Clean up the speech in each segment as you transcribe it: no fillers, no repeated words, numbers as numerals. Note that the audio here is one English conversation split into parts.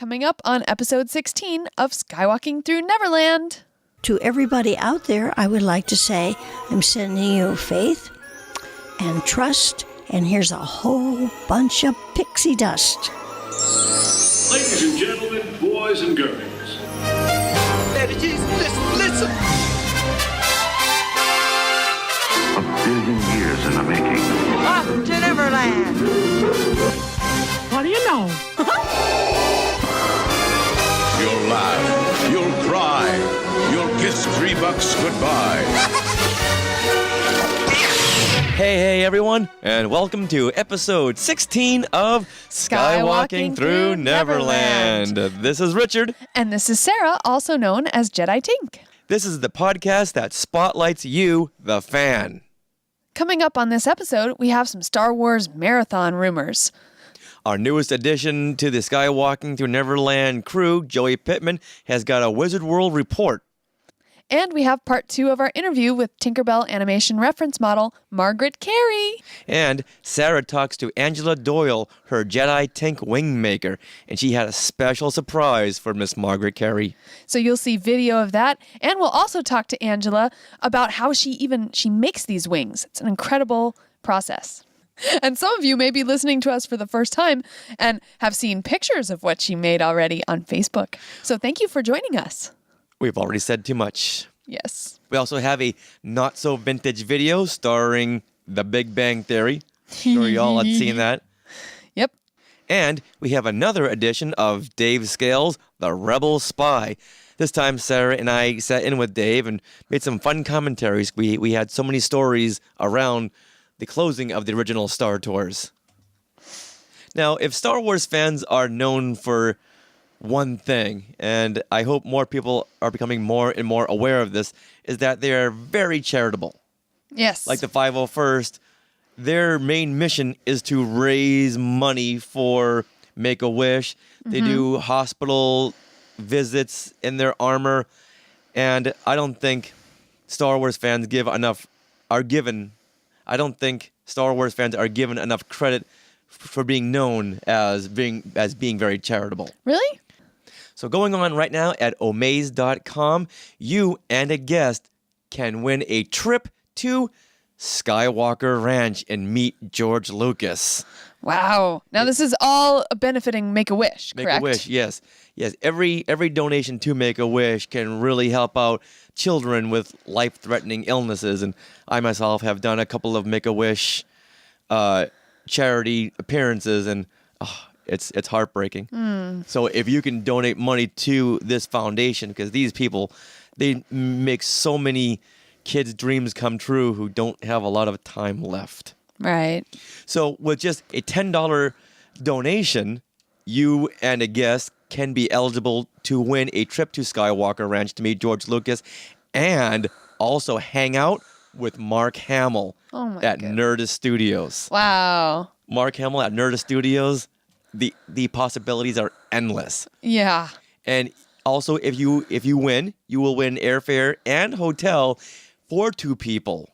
Coming up on episode 16 of Skywalking Through Neverland. To everybody out there, I would like to say I'm sending you faith and trust, and here's a whole bunch of pixie dust. Ladies and gentlemen, boys and girls. Listen. A billion years in the making. Off to Neverland. What do you know? You'll laugh, you'll cry, you'll kiss $3 goodbye. Hey everyone, and welcome to episode 16 of Skywalking Through Neverland. This is Richard. And this is Sarah, also known as Jedi Tink. This is the podcast that spotlights you, the fan. Coming up on this episode, we have some Star Wars marathon rumors. Our newest addition to the Skywalking Through Neverland crew, Joey Pittman, has got a Wizard World report. And we have part 2 of our interview with Tinkerbell animation reference model, Margaret Kerry. And Sarah talks to Angela Doyle, her Jedi Tink wing maker, and she had a special surprise for Miss Margaret Carey. So you'll see video of that, and we'll also talk to Angela about how she makes these wings. It's an incredible process. And some of you may be listening to us for the first time and have seen pictures of what she made already on Facebook. So thank you for joining us. We've already said too much. Yes. We also have a not-so-vintage video starring The Big Bang Theory. Sure you all had seen that. Yep. And we have another edition of Dave Scale's The Rebel Spy. This time, Sarah and I sat in with Dave and made some fun commentaries. We had so many stories around the closing of the original Star Tours. Now, if Star Wars fans are known for one thing, and I hope more people are becoming more and more aware of this, is that they are very charitable. Yes. Like the 501st, their main mission is to raise money for Make-A-Wish. They do hospital visits in their armor, and I don't think Star Wars fans are given enough credit for being known as being very charitable. Really? So going on right now at omaze.com, you and a guest can win a trip to Skywalker Ranch and meet George Lucas. Wow. Now this is all benefiting Make-A-Wish, correct? Make-A-Wish, yes. Yes, every donation to Make-A-Wish can really help out children with life-threatening illnesses. And I myself have done a couple of Make-A-Wish charity appearances, and it's heartbreaking. So if you can donate money to this foundation, because these people, they make so many kids' dreams come true who don't have a lot of time left. Right. So with just a $10 donation, you and a guest can be eligible to win a trip to Skywalker Ranch to meet George Lucas and also hang out with Mark Hamill at Nerdist Studios. Wow. Mark Hamill at Nerdist Studios, the possibilities are endless. Yeah. And also, if you win, you will win airfare and hotel for 2 people.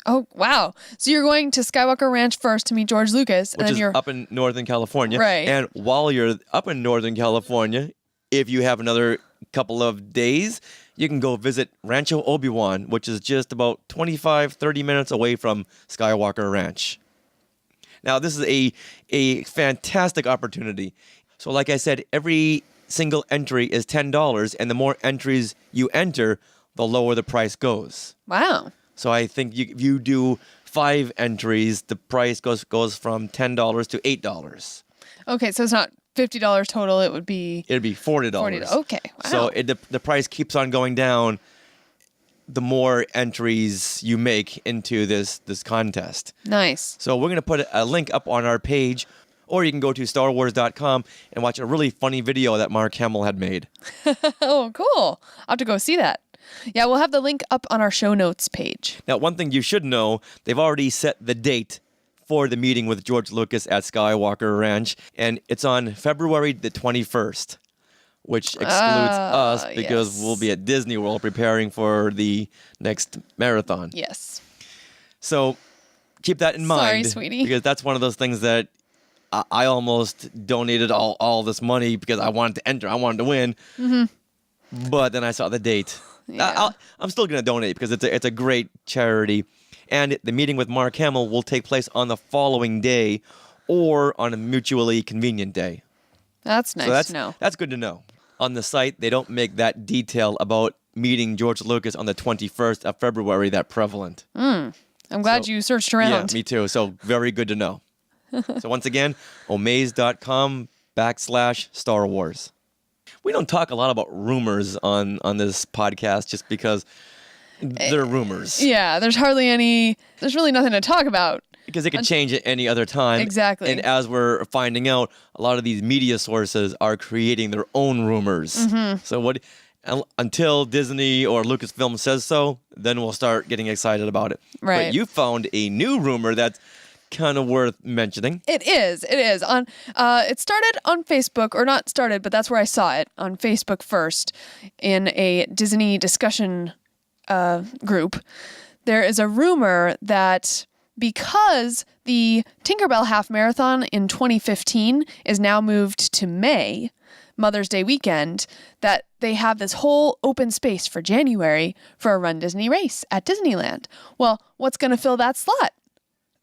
Oh, wow. So you're going to Skywalker Ranch first to meet George Lucas. Which and then is up in Northern California. Right. And while you're up in Northern California, if you have another couple of days, you can go visit Rancho Obi-Wan, which is just about 25-30 minutes away from Skywalker Ranch. Now, this is a fantastic opportunity. So like I said, every single entry is $10, and the more entries you enter, the lower the price goes. Wow. So I think if you do 5 entries, the price goes from $10 to $8. Okay, so it's not $50 total. It'd be $40. Okay. Wow. So the price keeps on going down the more entries you make into this contest. Nice. So we're going to put a link up on our page, or you can go to StarWars.com and watch a really funny video that Mark Hamill had made. Oh, cool. I'll have to go see that. Yeah, we'll have the link up on our show notes page. Now, one thing you should know, they've already set the date for the meeting with George Lucas at Skywalker Ranch, and it's on February the 21st, which excludes us because we'll be at Disney World preparing for the next marathon. Yes. So keep that in mind. Sorry, sweetie. Because that's one of those things that I almost donated all this money because I wanted to enter. I wanted to win. Mm-hmm. But then I saw the date. Yeah. I'm still going to donate because it's a great charity. And the meeting with Mark Hamill will take place on the following day or on a mutually convenient day. That's nice to know. That's good to know. On the site, they don't make that detail about meeting George Lucas on the 21st of February that prevalent. I'm glad you searched around. Yeah, me too. So very good to know. So once again, omaze.com/Star Wars. We don't talk a lot about rumors on this podcast just because they're rumors. Yeah, there's really nothing to talk about. Because they could change at any other time. Exactly. And as we're finding out, a lot of these media sources are creating their own rumors. Mm-hmm. So until Disney or Lucasfilm says so, then we'll start getting excited about it. Right. But you found a new rumor that's kind of worth mentioning. It is. It started on Facebook, or not started, but that's where I saw it, on Facebook first, in a Disney discussion group. There is a rumor that because the Tinkerbell half marathon in 2015 is now moved to May, Mother's Day weekend, that they have this whole open space for January for a Run Disney race at Disneyland. Well, what's going to fill that slot?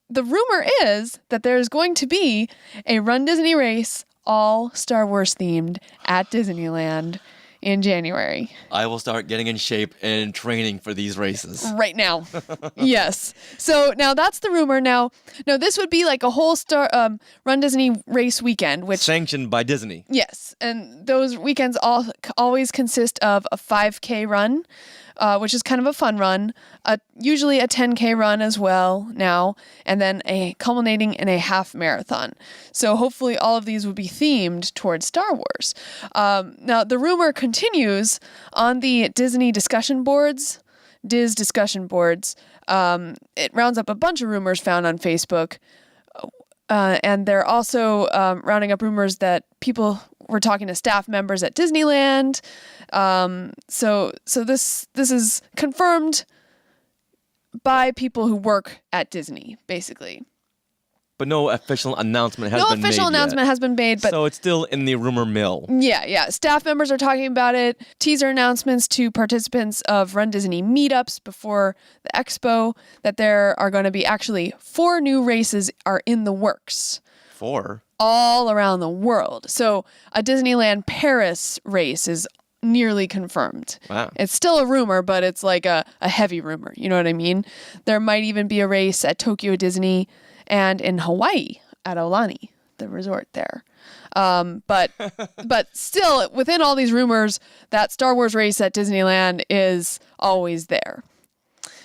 The rumor is that there's going to be a Run Disney race, all Star Wars themed, at Disneyland in January. I will start getting in shape and training for these races. Right now. Yes. So now that's the rumor. Now, this would be like a whole Run Disney race weekend, which... Sanctioned by Disney. Yes. And those weekends always consist of a 5K run, which is kind of a fun run, usually a 10K run as well now, and then culminating in a half marathon. So hopefully all of these would be themed towards Star Wars. Now, the rumor continues on the Disney discussion boards, Diz discussion boards. It rounds up a bunch of rumors found on Facebook, and they're also rounding up rumors that people were talking to staff members at Disneyland. So this is confirmed by people who work at Disney, basically. But no official announcement has been made No official announcement has been made, but... So it's still in the rumor mill. Yeah. Staff members are talking about it. Teaser announcements to participants of Run Disney meetups before the expo, that there are going to be actually 4 new races are in the works. 4? All around the world. So a Disneyland Paris race is nearly confirmed. Wow. It's still a rumor, but it's like a heavy rumor. You know what I mean? There might even be a race at Tokyo Disney and in Hawaii at Aulani, the resort there. But still, within all these rumors, that Star Wars race at Disneyland is always there.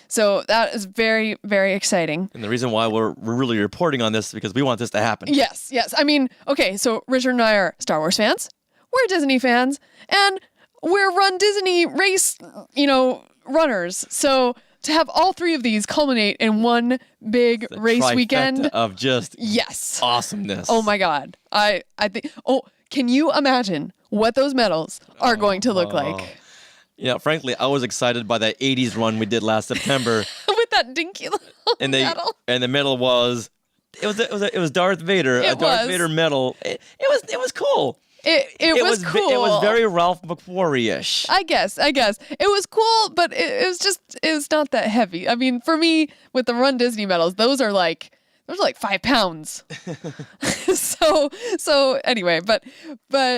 So that is very, very exciting. And the reason why we're really reporting on this is because we want this to happen. Yes. I mean, okay, so Richard and I are Star Wars fans, we're Disney fans, and we're Run Disney race, runners. So to have all 3 of these culminate in one big race weekend of just yes, awesomeness. Oh my God. I think, can you imagine what those medals are going to look like? Yeah, frankly, I was excited by that 80s run we did last September. With that dinky little medal. And the medal was Darth Vader, a Darth Vader medal. It was cool. It was cool. It was very Ralph McQuarrie-ish. I guess. It was cool, but it was not that heavy. I mean, for me, with the Run Disney medals, those are like 5 pounds. So anyway, but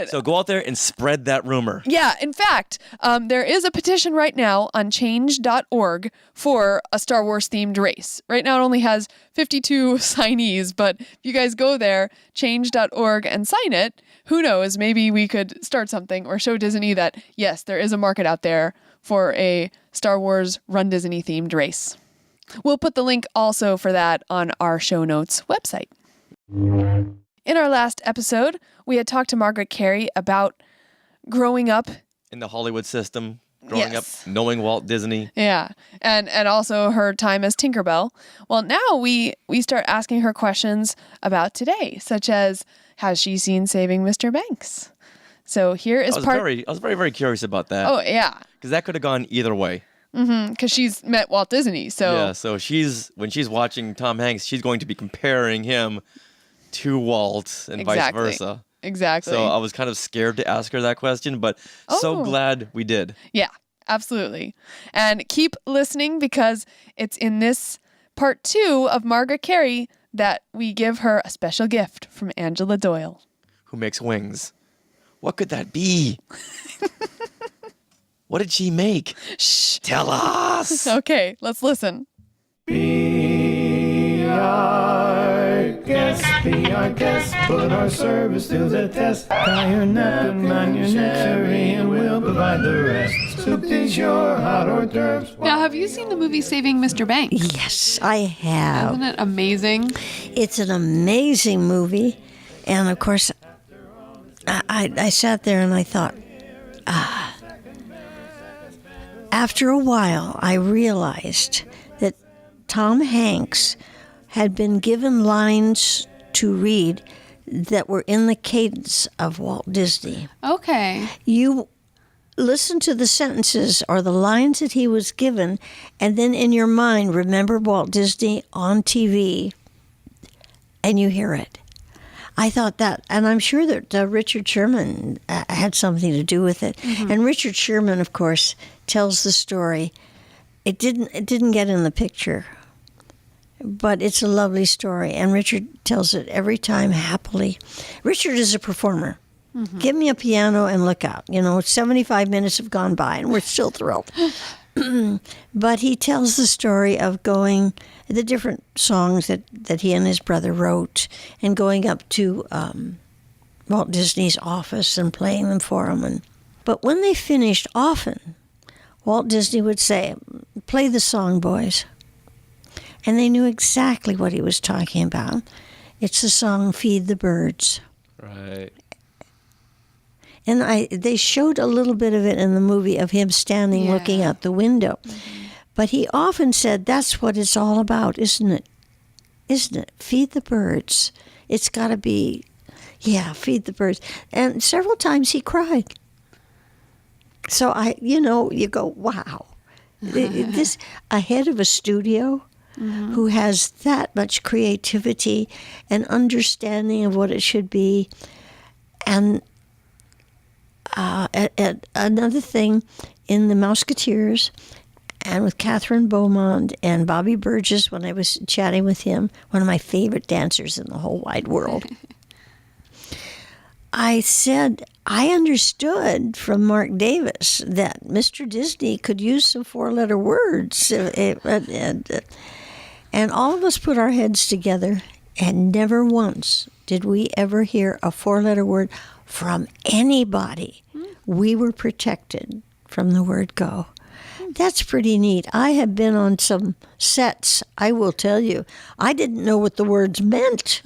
so go out there and spread that rumor. Yeah, in fact, there is a petition right now on change.org for a Star Wars themed race. Right now it only has 52 signees, but if you guys go there, change.org, and sign it, who knows, maybe we could start something or show Disney that yes, there is a market out there for a Star Wars Run Disney themed race. We'll put the link also for that on our show notes website. In our last episode, we had talked to Margaret Kerry about growing up in the Hollywood system, growing yes. up knowing Walt Disney. Yeah, and also her time as Tinkerbell. Well, now we start asking her questions about today, such as, has she seen Saving Mr. Banks? So here is I was very, very curious about that. Oh, yeah. Because that could have gone either way. Because she's met Walt Disney, so... Yeah, so when she's watching Tom Hanks, she's going to be comparing him to Walt and vice Exactly. versa. Exactly. So I was kind of scared to ask her that question, but so Oh. glad we did. Yeah, absolutely. And keep listening because it's in this part 2 of Margaret Kerry that we give her a special gift from Angela Doyle. Who makes wings? What could that be? What did she make? Shh. Tell us. Okay, let's listen. Be our guest, put our service to the test. Tie your napkin, mind your necessary, and we'll provide the rest. Soup, dish, your hot hors d'oeuvres. Now, have you seen the movie Saving Mr. Banks? Yes, I have. Isn't it amazing? It's an amazing movie. And of course, I sat there and I thought, after a while, I realized that Tom Hanks had been given lines to read that were in the cadence of Walt Disney. Okay. You listen to the sentences or the lines that he was given, and then in your mind, remember Walt Disney on TV, and you hear it. I thought that, and I'm sure that Richard Sherman had something to do with it. Mm-hmm. And Richard Sherman, of course, tells the story. It didn't get in the picture, but it's a lovely story, and Richard tells it every time happily. Richard is a performer. Mm-hmm. Give me a piano and look out. 75 minutes have gone by, and we're still thrilled. But he tells the story of going, the different songs that he and his brother wrote, and going up to Walt Disney's office and playing them for him. But when they finished, often, Walt Disney would say, "Play the song, boys." And they knew exactly what he was talking about. It's the song Feed the Birds. Right. And they showed a little bit of it in the movie of him standing looking out the window. Mm-hmm. But he often said, that's what it's all about, isn't it? Isn't it? Feed the birds. It's got to be, feed the birds. And several times he cried. So you go, wow. This ahead of a studio who has that much creativity and understanding of what it should be. And another thing, in The Mouseketeers, and with Catherine Beaumont and Bobby Burgess, when I was chatting with him, one of my favorite dancers in the whole wide world, I said, I understood from Mark Davis that Mr. Disney could use some 4-letter words. And all of us put our heads together, and never once did we ever hear a 4-letter word from anybody. We were protected from the word go. That's pretty neat. I have been on some sets, I will tell you. I didn't know what the words meant.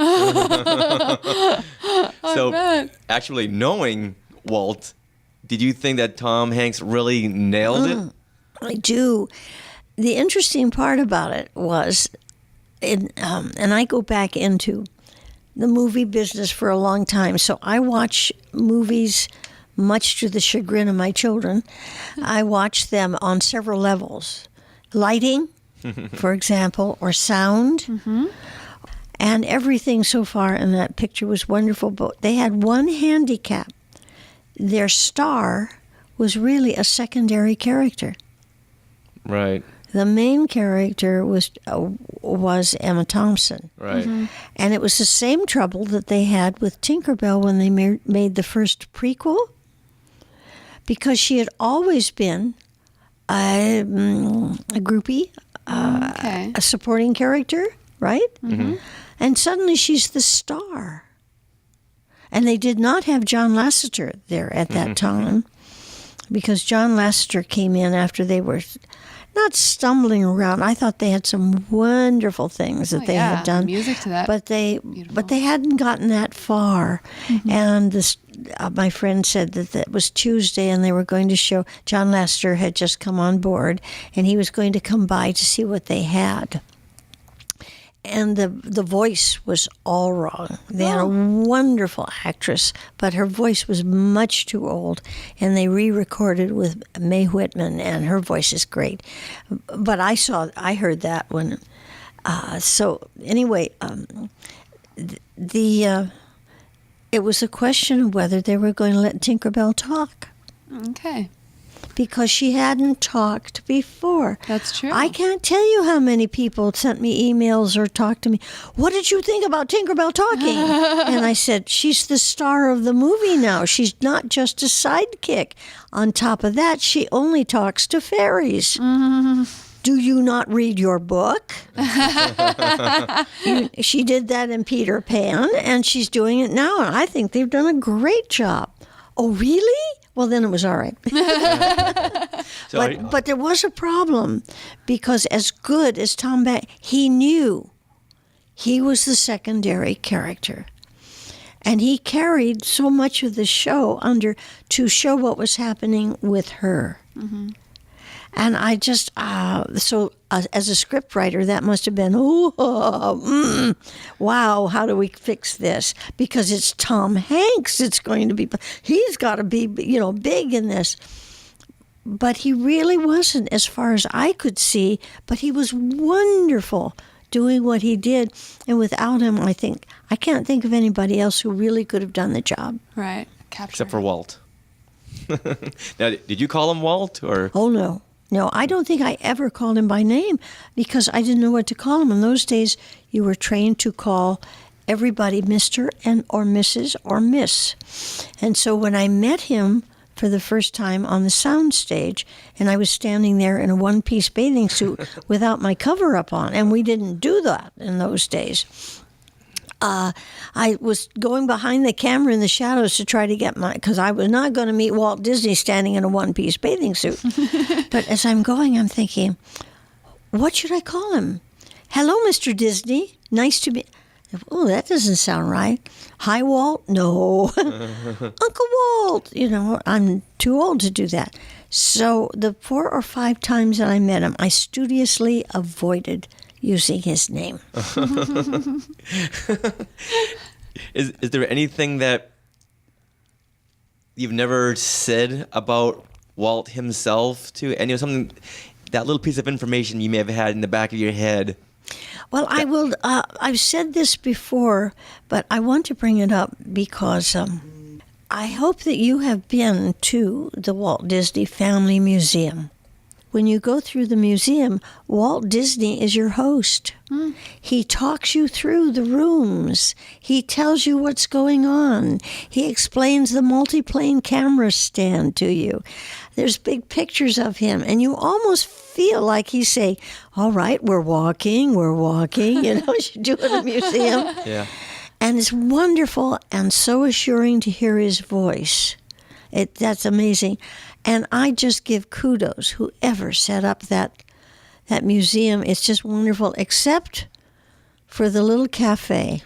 So, actually knowing Walt, did you think that Tom Hanks really nailed it? I do. The interesting part about it was, and I go back into the movie business for a long time, so I watch movies much to the chagrin of my children. I watch them on several levels. Lighting, for example, or sound. Mm-hmm. And everything so far in that picture was wonderful, but they had one handicap. Their star was really a secondary character. Right. The main character was Emma Thompson. Right. Mm-hmm. And it was the same trouble that they had with Tinkerbell when they made the first prequel, because she had always been a groupie, a supporting character, right? Mm-hmm. And suddenly she's the star. And they did not have John Lasseter there at that time, because John Lasseter came in after they were not stumbling around. I thought they had some wonderful things that they had done. Music to that. But they hadn't gotten that far. Mm-hmm. And this, my friend said that was Tuesday, and they were going to show. John Lasseter had just come on board, and he was going to come by to see what they had. And the voice was all wrong. They had a wonderful actress, but her voice was much too old. And they re-recorded with Mae Whitman, and her voice is great. But I heard that one. So anyway, it was a question of whether they were going to let Tinkerbell talk. Okay. Because she hadn't talked before. That's true. I can't tell you how many people sent me emails or talked to me. What did you think about Tinkerbell talking? And I said, she's the star of the movie now. She's not just a sidekick. On top of that, she only talks to fairies. Do you not read your book? She did that in Peter Pan, and she's doing it now, and I think they've done a great job. Oh, really? Well, then it was all right. But there was a problem, because as good as Tom Beck, he knew he was the secondary character. And he carried so much of the show to show what was happening with her. Mm-hmm. And I just, as a scriptwriter, that must have been, wow, how do we fix this? Because it's Tom Hanks. He's got to be, big in this. But he really wasn't, as far as I could see. But he was wonderful doing what he did. And without him, I can't think of anybody else who really could have done the job. Right. Except for Walt. Now, did you call him Walt? Or? Oh, no. No, I don't think I ever called him by name, because I didn't know what to call him. In those days, you were trained to call everybody Mr. or Mrs. or Miss. And so when I met him for the first time on the sound stage, and I was standing there in a one-piece bathing suit without my cover-up on, and we didn't do that in those days. I was going behind the camera in the shadows to try to get because I was not going to meet Walt Disney standing in a one-piece bathing suit. But as I'm going, I'm thinking, what should I call him? Hello, Mr. Disney. Nice to be... Oh, that doesn't sound right. Hi, Walt? No. Uncle Walt. I'm too old to do that. So the 4 or 5 times that I met him, I studiously avoided using his name. Is there anything that you've never said about Walt himself to any something, that little piece of information you may have had in the back of your head? Well, I will. I've said this before, but I want to bring it up because I hope that you have been to the Walt Disney Family Museum. When you go through the museum, Walt Disney is your host. He talks you through the rooms. He tells you what's going on. He explains the multiplane camera stand to you. There's big pictures of him, and you almost feel like he's saying, all right, we're walking, as you do in a museum. Yeah. And it's wonderful and so assuring to hear his voice. That's amazing. And I just give kudos whoever set up that museum. It's just wonderful, except for the little cafe.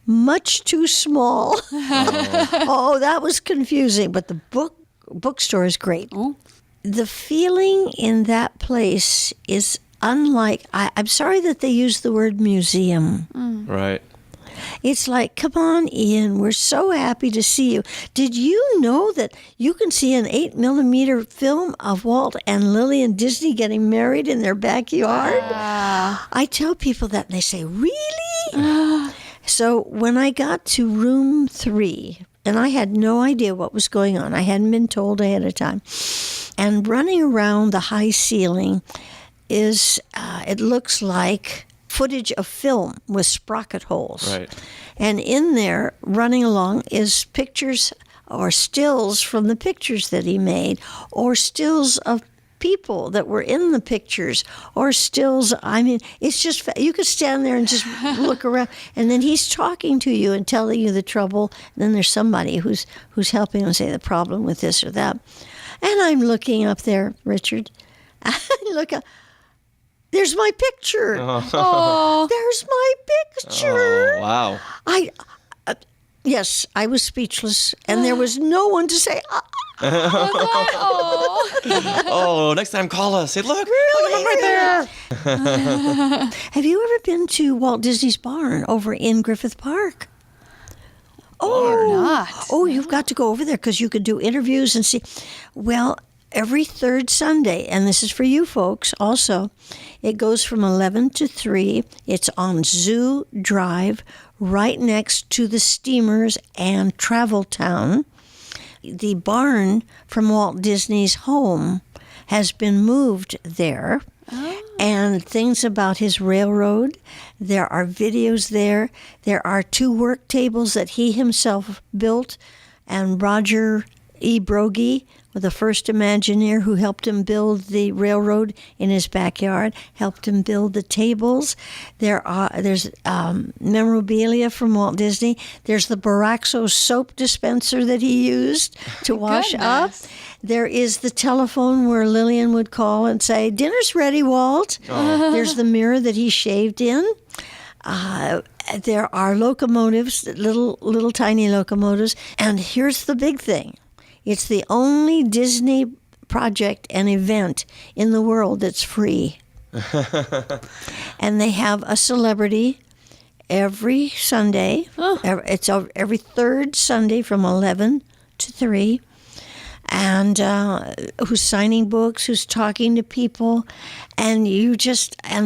Much too small. Oh, that was confusing. But the bookstore is great. Oh. The feeling in that place is unlike... I'm sorry that they use the word museum. Right. It's like, come on in. We're so happy to see you. Did you know that you can see an 8mm film of Walt and Lillian Disney getting married in their backyard? I tell people that, and they say, really? So when I got to room 3, and I had no idea what was going on. I hadn't been told ahead of time. And running around the high ceiling is, it looks like footage of film with sprocket holes. Right. And in there, running along, is pictures or stills from the pictures that he made, or stills of people that were in the pictures, or stills. I mean, it's just, you could stand there and just look around, and then he's talking to you and telling you the trouble, and then there's somebody who's helping him say the problem with this or that. And I'm looking up there, Richard. Look up. There's my picture. Oh, there's my picture. Oh, wow. Yes, I was speechless, and there was no one to say, Oh, next time call us. Say, look, really? look, I'm right there. Have you ever been to Walt Disney's Barn over in Griffith Park? Oh, not. Oh, you've got to go over there because you could do interviews and see. Well, every third Sunday, and this is for you folks also. It goes from 11 to 3. It's on Zoo Drive, right next to the Steamers and Travel Town. The barn from Walt Disney's home has been moved there. And things about his railroad. There are videos there. There are 2 work tables that he himself built, and Roger E. Brogy, the first Imagineer who helped him build the railroad in his backyard, helped him build the tables. There's memorabilia from Walt Disney. There's the Baraxo soap dispenser that he used to wash up. There is the telephone where Lillian would call and say, "Dinner's ready, Walt." There's the mirror that he shaved in. There are locomotives, little tiny locomotives. And here's the big thing. It's the only Disney project and event in the world that's free. And they have a celebrity every Sunday. It's every third Sunday from 11 to 3. And who's signing books, who's talking to people, and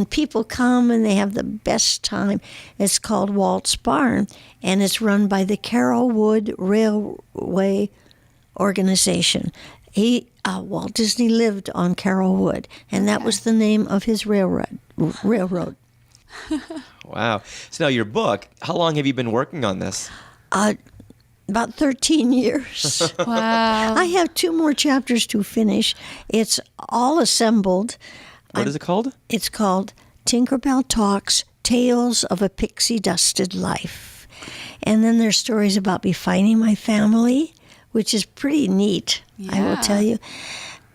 people come and they have the best time. It's called Walt's Barn, and it's run by the Carrollwood Railway Organization. Walt Disney lived on Carrollwood, and that was the name of his railroad. Wow. So now your book, how long have you been working on this? About 13 years. Wow. I have 2 more chapters to finish. It's all assembled. What is it called? It's called Tinkerbell Talks, Tales of a Pixie-Dusted Life. And then there's stories about me finding my family, which is pretty neat, I will tell you.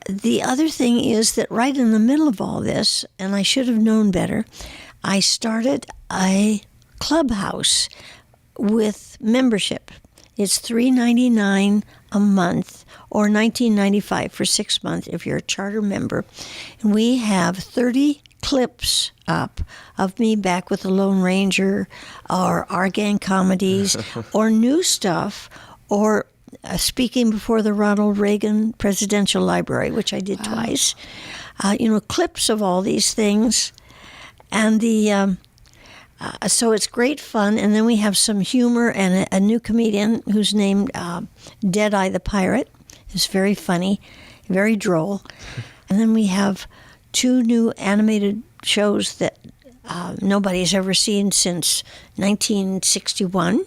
The other thing is that right in the middle of all this, and I should have known better, I started a clubhouse with membership. It's $3.99 a month or $19.95 for 6 months if you're a charter member. And we have 30 clips up of me back with the Lone Ranger or Our Gang comedies or new stuff or speaking before the Ronald Reagan Presidential Library, which I did twice. Clips of all these things. And so it's great fun, and then we have some humor and a new comedian who's named Deadeye the Pirate. It's very funny, very droll. And then we have 2 new animated shows that nobody's ever seen since 1961,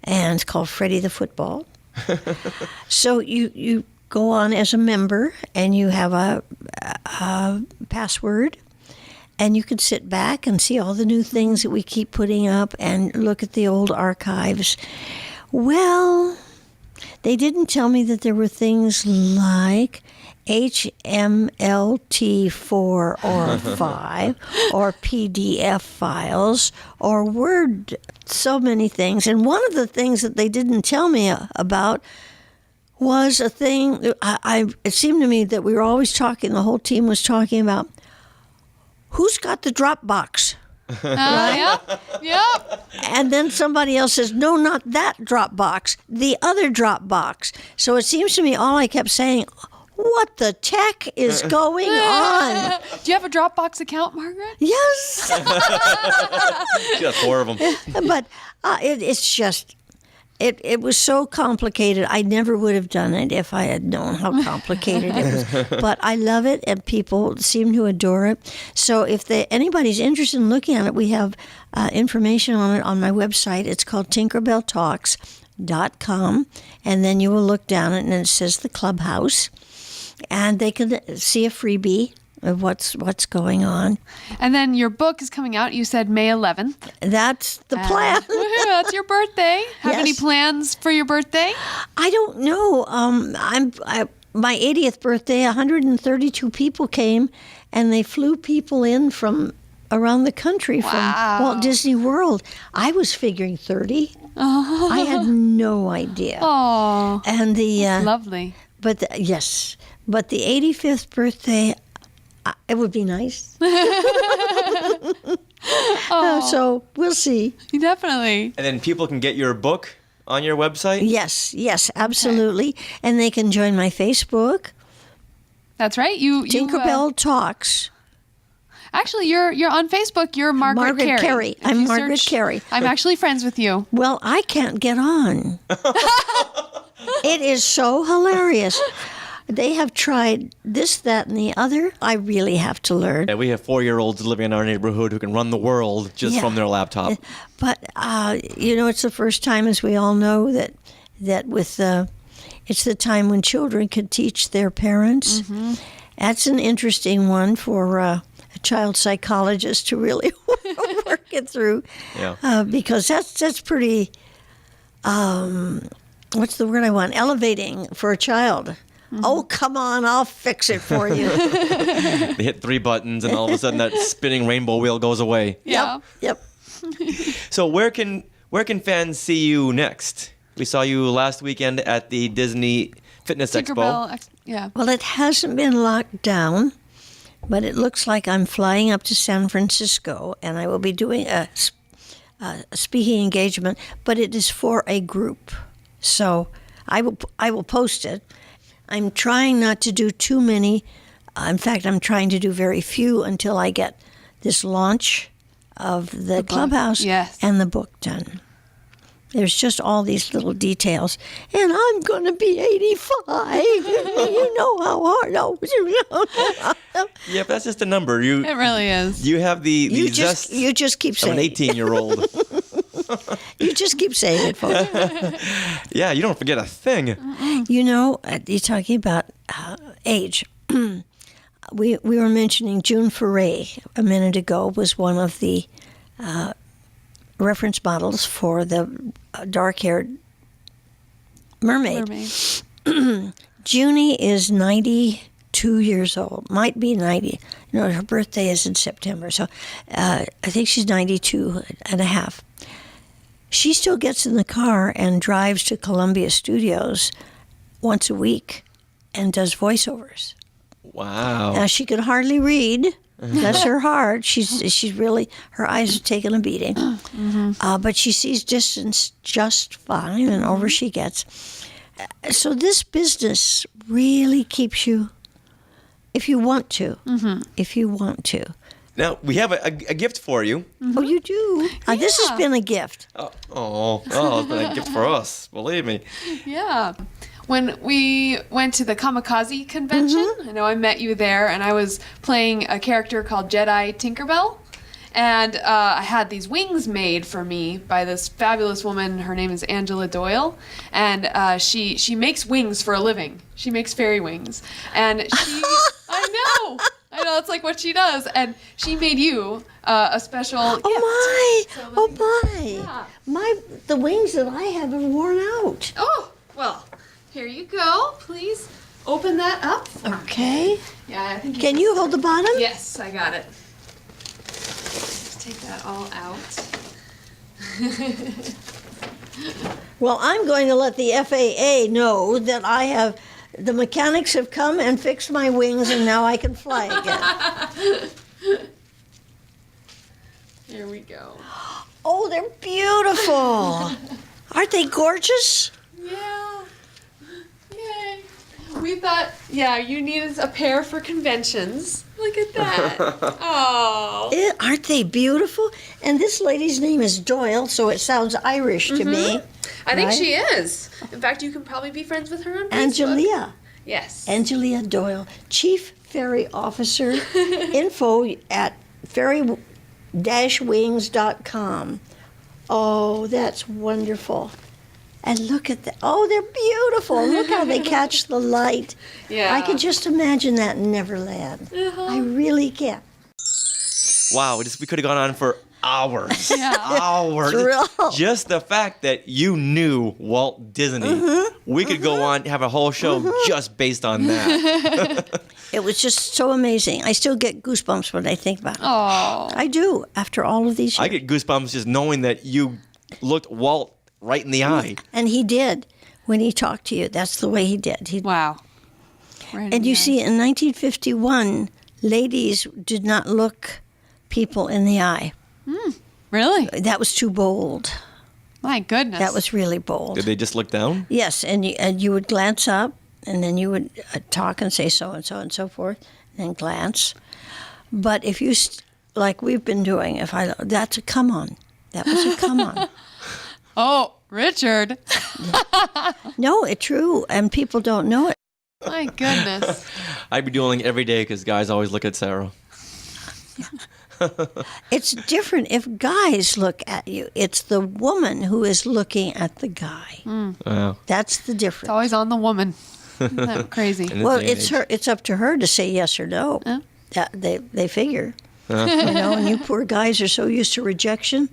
and it's called Freddy the Football. So you go on as a member, and you have a password. And you can sit back and see all the new things that we keep putting up and look at the old archives. Well, they didn't tell me that there were things like HMLT4 or 5 or PDF files or Word, so many things. And one of the things that they didn't tell me about was a thing, it seemed to me that we were always talking, the whole team was talking about, who's got the Dropbox? Right? Yep. And then somebody else says, no, not that Dropbox, the other Dropbox. So it seems to me all I kept saying, what the tech is going on? Do you have a Dropbox account, Margaret? Yes. She got 4 of them. But it's just, it was so complicated. I never would have done it if I had known how complicated it was. But I love it, and people seem to adore it. So if anybody's interested in looking at it, we have information on it on my website. It's called tinkerbelltalks.com, and then you will look down it, and it says the Clubhouse, and they can see a freebie of what's going on. And then your book is coming out. You said May 11th. That's the plan. That's your birthday. Have Yes. any plans for your birthday? I don't know. My 80th birthday, 132 people came, and they flew people in from around the country from Walt Disney World. I was figuring 30. Oh. I had no idea. Oh, And lovely. but yes, but the 85th birthday, it would be nice. So we'll see. Definitely. And then people can get your book on your website? Yes, absolutely. And they can join my Facebook. That's right. You Tinkerbell Talks. Actually, you're on Facebook. You're Margaret Kerry. I'm If you Margaret search, Kerry. I'm actually friends with you. Well, I can't get on. It is so hilarious. They have tried this, that, and the other. I really have to learn. Yeah, we have 4-year-olds living in our neighborhood who can run the world just from their laptop. But, it's the first time, as we all know, that with it's the time when children can teach their parents. Mm-hmm. That's an interesting one for a child psychologist to really work it through. Yeah. Because that's pretty, what's the word I want? Elevating for a child. Mm-hmm. Oh, come on, I'll fix it for you. They hit 3 buttons and all of a sudden that spinning rainbow wheel goes away. Yeah. Yep. So where can fans see you next? We saw you last weekend at the Disney Fitness Expo. Yeah. Well, it hasn't been locked down, but it looks like I'm flying up to San Francisco, and I will be doing a speaking engagement, but it is for a group. So I will post it. I'm trying not to do too many. In fact, I'm trying to do very few until I get this launch of the clubhouse and the book done. There's just all these little details. And I'm going to be 85. You know how hard Yeah, but that's just a number. It really is. You have the zest you just keep saying of an 18-year-old. You just keep saying it, folks. Yeah, you don't forget a thing. You know, you're talking about age. We were mentioning June Foray a minute ago was one of the reference models for the dark-haired mermaid. Junie is 92 years old, might be 90. You know, her birthday is in September, so I think she's 92 and a half. She still gets in the car and drives to Columbia Studios once a week and does voiceovers. Wow. Now, she could hardly read. Bless her heart. She's really, her eyes are taking a beating. Mm-hmm. But she sees distance just fine, and over she gets. So this business really keeps you, if you want to. Mm-hmm. If you want to. Now, we have a gift for you. Mm-hmm. Oh, you do? This has been a gift. Oh, it's been a gift for us. Believe me. Yeah. When we went to the Kamikaze convention, I know I met you there, and I was playing a character called Jedi Tinkerbell. And I had these wings made for me by this fabulous woman. Her name is Angela Doyle. And she makes wings for a living. She makes fairy wings. And she... I know, it's like what she does. And she made you a special gift. Yeah. The wings that I have are worn out. Oh, well... Here you go. Please open that up. Okay. Yeah, I think. Can you hold the bottom? Yes, I got it. Just take that all out. Well, I'm going to let the FAA know that the mechanics have come and fixed my wings, and now I can fly again. Here we go. Oh, they're beautiful. Aren't they gorgeous? Yeah. Yay. We thought, you needed a pair for conventions. Look at that. Oh. Aren't they beautiful? And this lady's name is Doyle, so it sounds Irish to me. I think she is. In fact, you can probably be friends with her on Facebook. Angelia. Yes. Angelia Doyle, Chief Ferry Officer, info at ferry-wings.com. Oh, that's wonderful. And look at that. Oh, they're beautiful. Look how they catch the light. Yeah. I can just imagine that in Neverland. I really can. Wow, we could have gone on for hours. Yeah. Hours. Just the fact that you knew Walt Disney. We could go on, have a whole show just based on that. It was just so amazing. I still get goosebumps when I think about it. Oh. I do, after all of these years. I get goosebumps just knowing that you looked Walt right in the eye. And he did when he talked to you. That's the way he did. Wow. And you see, in 1951, ladies did not look people in the eye. Really? That was too bold. My goodness. That was really bold. Did they just look down? Yes, and you would glance up, and then you would talk and say so and so and so forth, and then glance. But if you, like we've been doing, that's a come on. That was a come on. Oh, Richard. No, it's true, and people don't know it. My goodness. I'd be dueling every day because guys always look at Sarah. It's different if guys look at you. It's the woman who is looking at the guy. Wow. That's the difference. It's always on the woman. Isn't that crazy? Well, it's up to her to say yes or no. Yeah. That they figure. And you poor guys are so used to rejection.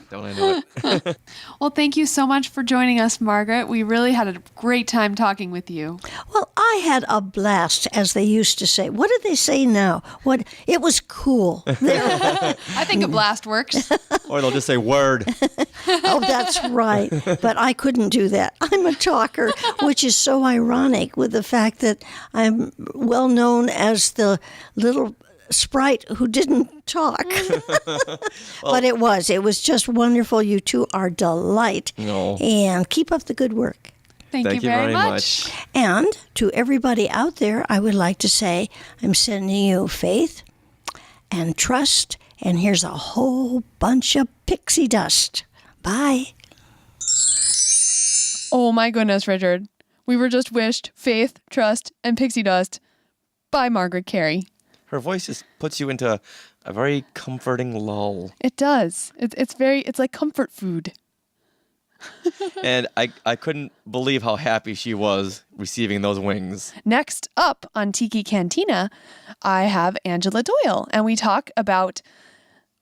Don't I know it? Well, thank you so much for joining us, Margaret. We really had a great time talking with you. Well, I had a blast, as they used to say. What do they say now? It was cool. I think a blast works. Or they'll just say word. Oh, that's right. But I couldn't do that. I'm a talker, which is so ironic with the fact that I'm well known as the little sprite who didn't talk. But it was just wonderful. You two are delight. No. And keep up the good work. Thank you very much. And to everybody out there, I would like to say I'm sending you faith and trust, and here's a whole bunch of pixie dust. Bye. Oh my goodness, Richard. We were just wished faith, trust, and pixie dust by Margaret Carey. Her voice just puts you into a very comforting lull. It does. It's like comfort food. And I couldn't believe how happy she was receiving those wings. Next up on TikiCantina, I have Angela Doyle, and we talk about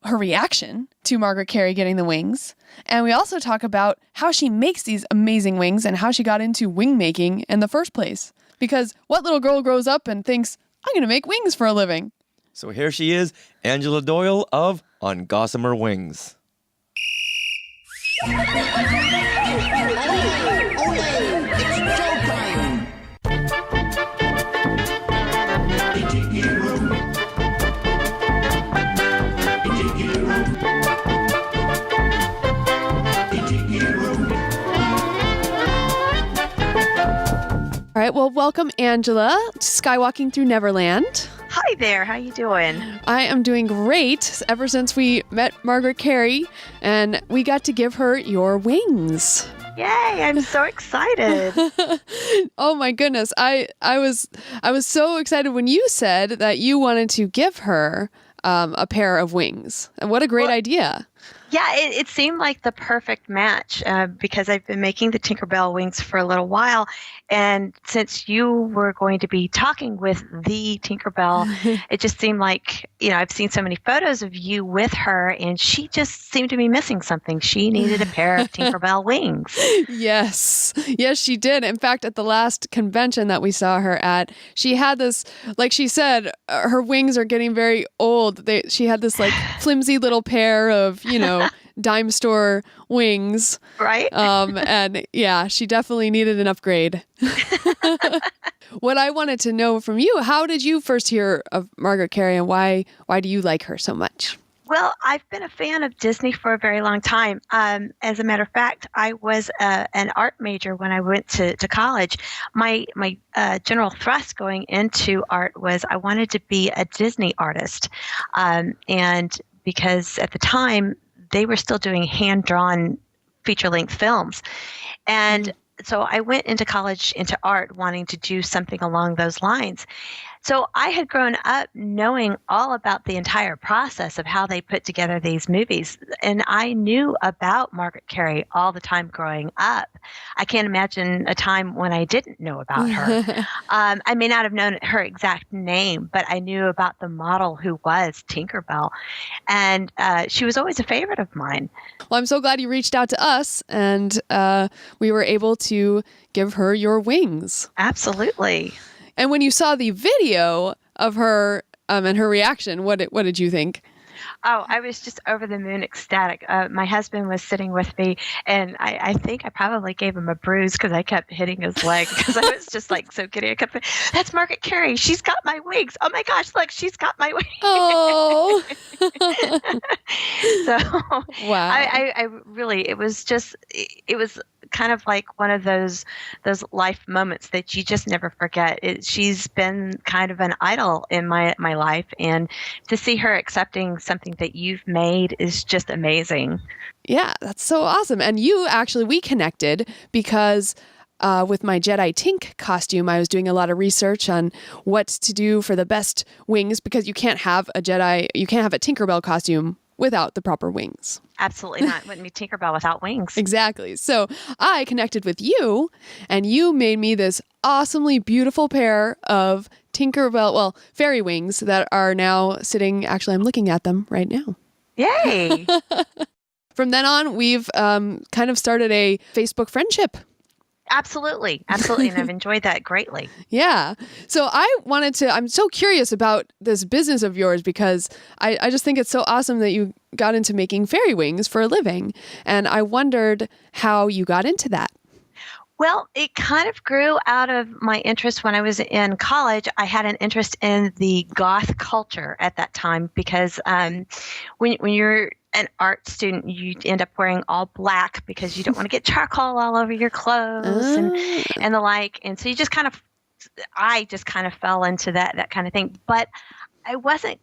her reaction to Margaret Carey getting the wings. And we also talk about how she makes these amazing wings and how she got into wing making in the first place. Because what little girl grows up and thinks, I'm going to make wings for a living? So here she is, Angela Doyle of On Gossamer Wings. All right, well, welcome, Angela, to Skywalking Through Neverland. Hi there, how you doing? I am doing great ever since we met Margaret Carey, and we got to give her your wings. Yay, I'm so excited. Oh my goodness. I was so excited when you said that you wanted to give her a pair of wings. And what a great idea. Yeah, it seemed like the perfect match because I've been making the Tinkerbell wings for a little while. And since you were going to be talking with the Tinkerbell, it just seemed like, I've seen so many photos of you with her, and she just seemed to be missing something. She needed a pair of Tinkerbell wings. Yes, she did. In fact, at the last convention that we saw her at, she had this, like she said, her wings are getting very old. She had this like flimsy little pair of, dime store wings. Right. And yeah, she definitely needed an upgrade. What I wanted to know from you, how did you first hear of Margaret Carey, and why do you like her so much? Well, I've been a fan of Disney for a very long time. As a matter of fact, I was an art major when I went to college. My general thrust going into art was I wanted to be a Disney artist. And because at the time, they were still doing hand-drawn feature-length films. And so I went into college into art wanting to do something along those lines. So I had grown up knowing all about the entire process of how they put together these movies. And I knew about Margaret Carey all the time growing up. I can't imagine a time when I didn't know about her. I may not have known her exact name, but I knew about the model who was Tinkerbell. And she was always a favorite of mine. Well, I'm so glad you reached out to us, and we were able to give her your wings. Absolutely. And when you saw the video of her and her reaction, what did you think? Oh, I was just over the moon ecstatic. My husband was sitting with me, and I think I probably gave him a bruise because I kept hitting his leg because I was just like so giddy. I kept saying, that's Margaret Carey. She's got my wings. Oh my gosh, look, she's got my wings. Oh. So wow. I really, it was kind of like one of those life moments that you just never forget. She's been kind of an idol in my life, and to see her accepting something that you've made is just amazing. Yeah, that's so awesome. And we connected because with my Jedi Tink costume, I was doing a lot of research on what to do for the best wings, because you can't have a Tinkerbell costume without the proper wings. Absolutely not. Wouldn't be Tinkerbell without wings. Exactly. So I connected with you, and you made me this awesomely beautiful pair of Tinkerbell, fairy wings that are now sitting. Actually, I'm looking at them right now. Yay! From then on, we've kind of started a Facebook friendship. Absolutely. And I've enjoyed that greatly. Yeah. So I'm so curious about this business of yours, because I just think it's so awesome that you got into making fairy wings for a living. And I wondered how you got into that. Well, it kind of grew out of my interest when I was in college. I had an interest in the goth culture at that time, because when you're an art student, you end up wearing all black because you don't want to get charcoal all over your clothes and the like. And so I just kind of fell into that kind of thing. But I wasn't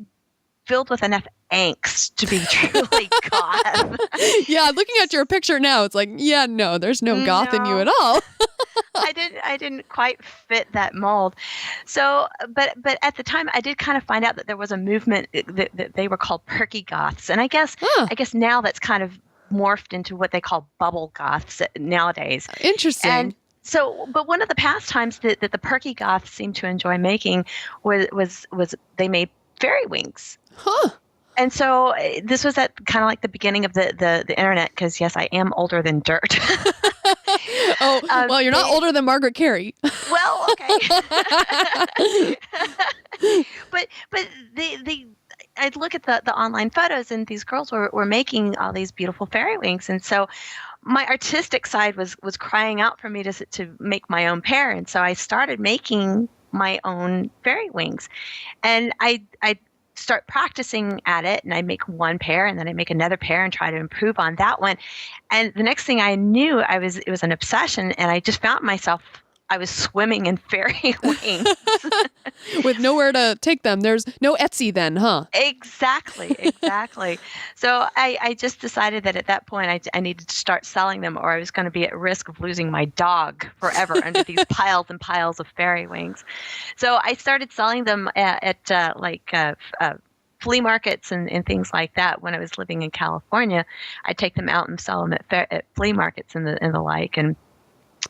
filled with enough angst to be truly goth. Yeah, looking at your picture now, it's like, yeah, no, there's no goth in you at all. I didn't quite fit that mold. So, but at the time, I did kind of find out that there was a movement that they were called perky goths, and I guess now that's kind of morphed into what they call bubble goths nowadays. Interesting. And so, but one of the pastimes that the perky goths seemed to enjoy making was they made fairy wings. Huh. And so this was at kind of like the beginning of the internet, because yes, I am older than dirt. Well, you're not older than Margaret Carey. Well, okay. but I'd look at the online photos, and these girls were making all these beautiful fairy wings, and so my artistic side was crying out for me to make my own pair, and so I started making my own fairy wings, and I start practicing at it, and I make one pair, and then I make another pair and try to improve on that one. And the next thing I knew, it was an obsession, and I just found myself, I was swimming in fairy wings. With nowhere to take them. There's no Etsy then, huh? Exactly. So I just decided that at that point I needed to start selling them, or I was going to be at risk of losing my dog forever under these piles and piles of fairy wings. So I started selling them at flea markets and things like that. When I was living in California, I'd take them out and sell them at flea markets and the like, and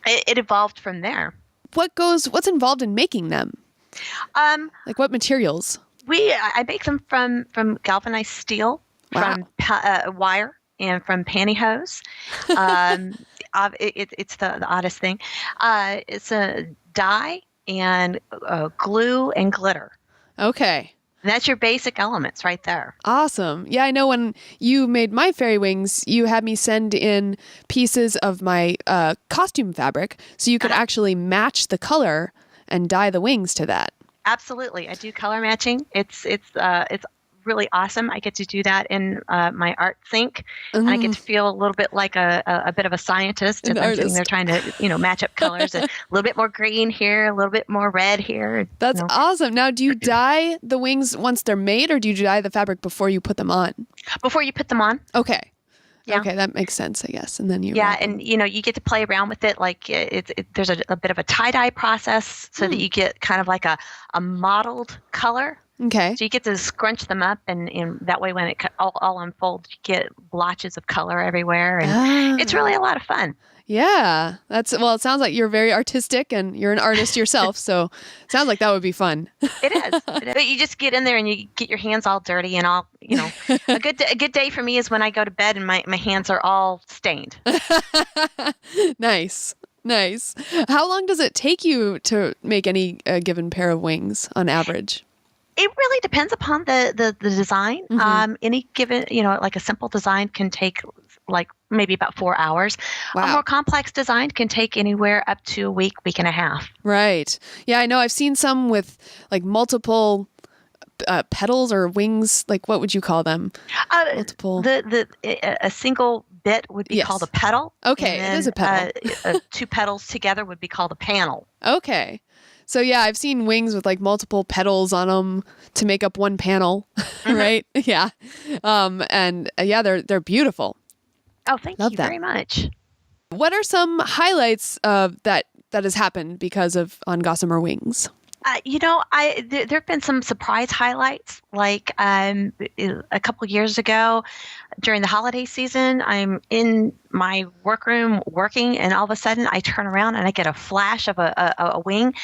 it evolved from there. What's involved in making them? Like what materials? I make them from galvanized steel, from wire, and from pantyhose. It's the oddest thing. It's a dye and glue and glitter. Okay. And that's your basic elements right there. Awesome. Yeah, I know when you made my fairy wings, you had me send in pieces of my costume fabric so you could actually match the color and dye the wings to that. Absolutely. I do color matching. It's really awesome. I get to do that in my art sink, and I get to feel a little bit like a bit of a scientist as I'm sitting there trying to match up colors. A little bit more green here, a little bit more red here. That's awesome. Now, do you dye the wings once they're made, or do you dye the fabric before you put them on? Before you put them on. Okay. Yeah. Okay, that makes sense, I guess. And then you and you get to play around with it. Like there's a bit of a tie-dye process so that you get kind of like a mottled color. Okay. So you get to scrunch them up, and that way when it all unfolds, you get blotches of color everywhere, and it's really a lot of fun. Yeah. It sounds like you're very artistic, and you're an artist yourself, so it sounds like that would be fun. It is. But you just get in there and you get your hands all dirty and all, a good day for me is when I go to bed and my hands are all stained. Nice. How long does it take you to make any given pair of wings on average? It really depends upon the design. Any given, like a simple design can take like maybe about 4 hours. Wow. A more complex design can take anywhere up to a week and a half. Right. Yeah, I know. I've seen some with like multiple petals or wings. Like, what would you call them? Multiple. A single bit would be Yes. called a pedal. Okay, and it is a pedal. Two pedals together would be called a panel. Okay. So yeah, I've seen wings with like multiple petals on them to make up one panel, right? Yeah. And yeah, they're beautiful. Oh, thank Love you that. very much. What are some highlights that has happened because of On Gossamer Wings? There have been some surprise highlights. Like a couple years ago, during the holiday season, I'm in my workroom working, and all of a sudden, I turn around and I get a flash of a wing.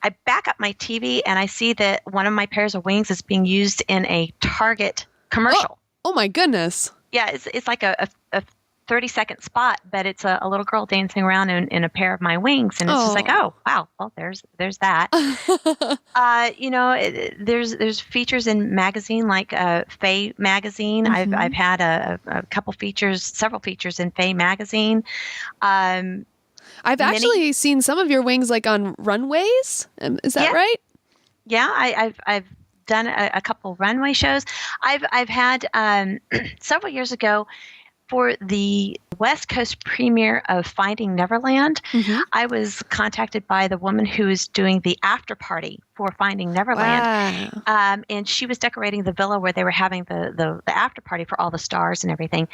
I back up my TV and I see that one of my pairs of wings is being used in a Target commercial. Oh my goodness! Yeah, it's like a 30-second spot, but it's a little girl dancing around in a pair of my wings, and it's just like, oh wow, well there's that. There's features in magazine like Faye magazine. I've had a couple features, several features in Faye magazine. I've actually seen some of your wings like on runways. Is that right? Yeah, I've done a couple runway shows. I've had several years ago. For the West Coast premiere of Finding Neverland, I was contacted by the woman who is doing the after party for Finding Neverland. Wow. And she was decorating the villa where they were having the after party for all the stars and everything.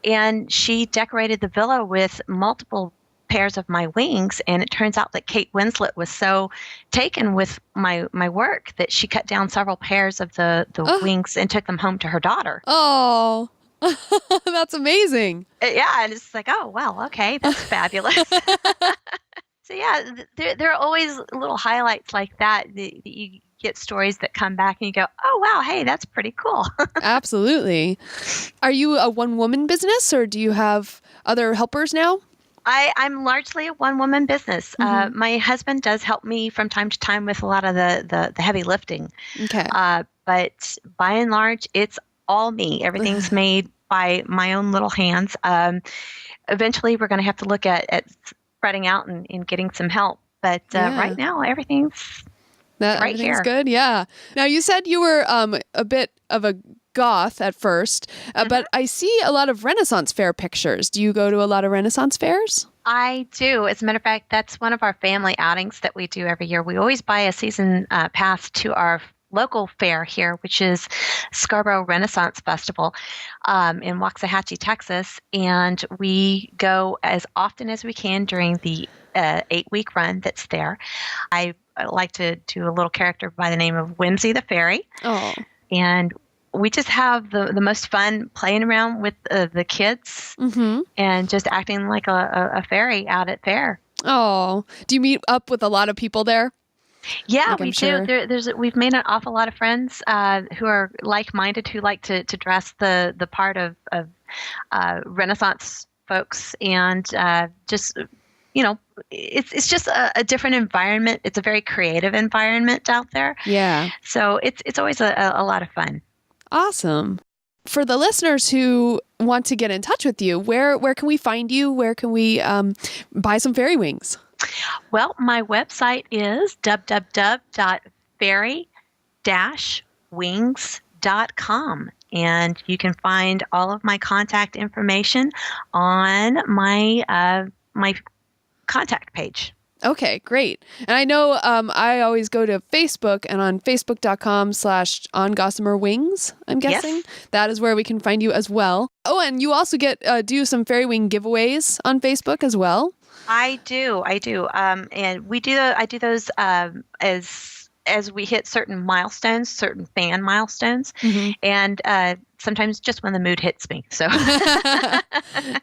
And she decorated the villa with multiple pairs of my wings, and it turns out that Kate Winslet was so taken with my work that she cut down several pairs of the wings and took them home to her daughter. Oh. That's amazing. Yeah, and it's like, oh, well, okay, that's fabulous. So yeah, there are always little highlights like that you get stories that come back and you go, oh, wow, hey, that's pretty cool. Absolutely. Are you a one-woman business, or do you have other helpers now? I'm largely a one-woman business. My husband does help me from time to time with a lot of the heavy lifting. Okay. But by and large, it's all me. Everything's made by my own little hands. Eventually, we're going to have to look at spreading out and getting some help. But right now, everything's right here. Good, yeah. Now, you said you were a bit of a goth at first, but I see a lot of Renaissance fair pictures. Do you go to a lot of Renaissance fairs? I do. As a matter of fact, that's one of our family outings that we do every year. We always buy a season pass to our local fair here, which is Scarborough Renaissance Festival in Waxahachie, Texas. And we go as often as we can during the 8-week run that's there. I like to do a little character by the name of Whimsy the Fairy. Oh. And we just have the most fun playing around with the kids and just acting like a fairy out at fair. Oh. Do you meet up with a lot of people there? Yeah, we do. We've made an awful lot of friends who are like-minded, who like to dress the part of Renaissance folks, and just it's just a different environment. It's a very creative environment out there. Yeah. So it's always a lot of fun. Awesome. For the listeners who want to get in touch with you, where can we find you? Where can we buy some fairy wings? Well, my website is www.fairy-wings.com, and you can find all of my contact information on my my contact page. Okay, great. And I know I always go to Facebook, and on facebook.com/ongossamerwings, I'm guessing. Yes. That is where we can find you as well. Oh, and you also do some fairy wing giveaways on Facebook as well. I do. And I do those as we hit certain milestones, certain fan milestones, and sometimes just when the mood hits me. So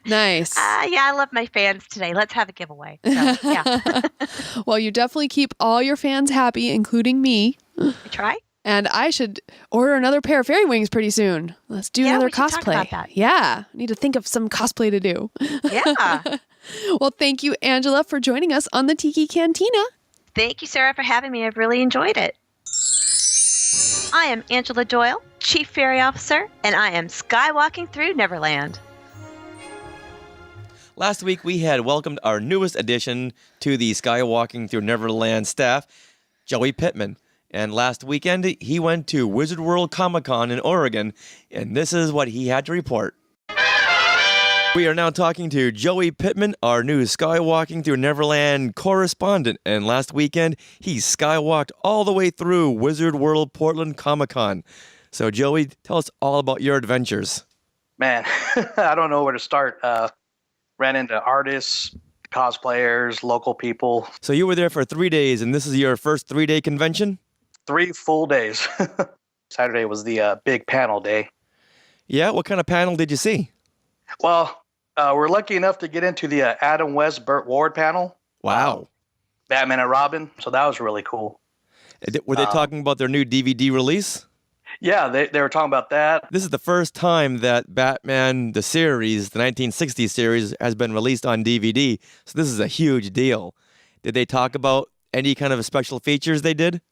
nice. Yeah, I love my fans today. Let's have a giveaway. So, yeah. Well, you definitely keep all your fans happy, including me. I try. And I should order another pair of fairy wings pretty soon. Let's do another we should cosplay. talk about that. Yeah, I need to think of some cosplay to do. Yeah. Well, thank you, Angela, for joining us on the Tiki Cantina. Thank you, Sarah, for having me. I've really enjoyed it. I am Angela Doyle, Chief Fairy Officer, and I am skywalking through Neverland. Last week, we had welcomed our newest addition to the Skywalking Through Neverland staff, Joey Pittman. And last weekend, he went to Wizard World Comic-Con in Oregon, and this is what he had to report. We are now talking to Joey Pittman, our new Skywalking Through Neverland correspondent. And last weekend, he skywalked all the way through Wizard World Portland Comic-Con. So, Joey, tell us all about your adventures. Man, I don't know where to start. Ran into artists, cosplayers, local people. So you were there for 3 days, and this is your first 3-day convention? 3 full days. Saturday was the big panel day. Yeah? What kind of panel did you see? Well, we're lucky enough to get into the Adam West, Burt Ward panel. Wow. Batman and Robin. So that was really cool. Were they talking about their new DVD release? Yeah, they were talking about that. This is the first time that Batman, the series, the 1960s series, has been released on DVD. So this is a huge deal. Did they talk about any kind of special features they did?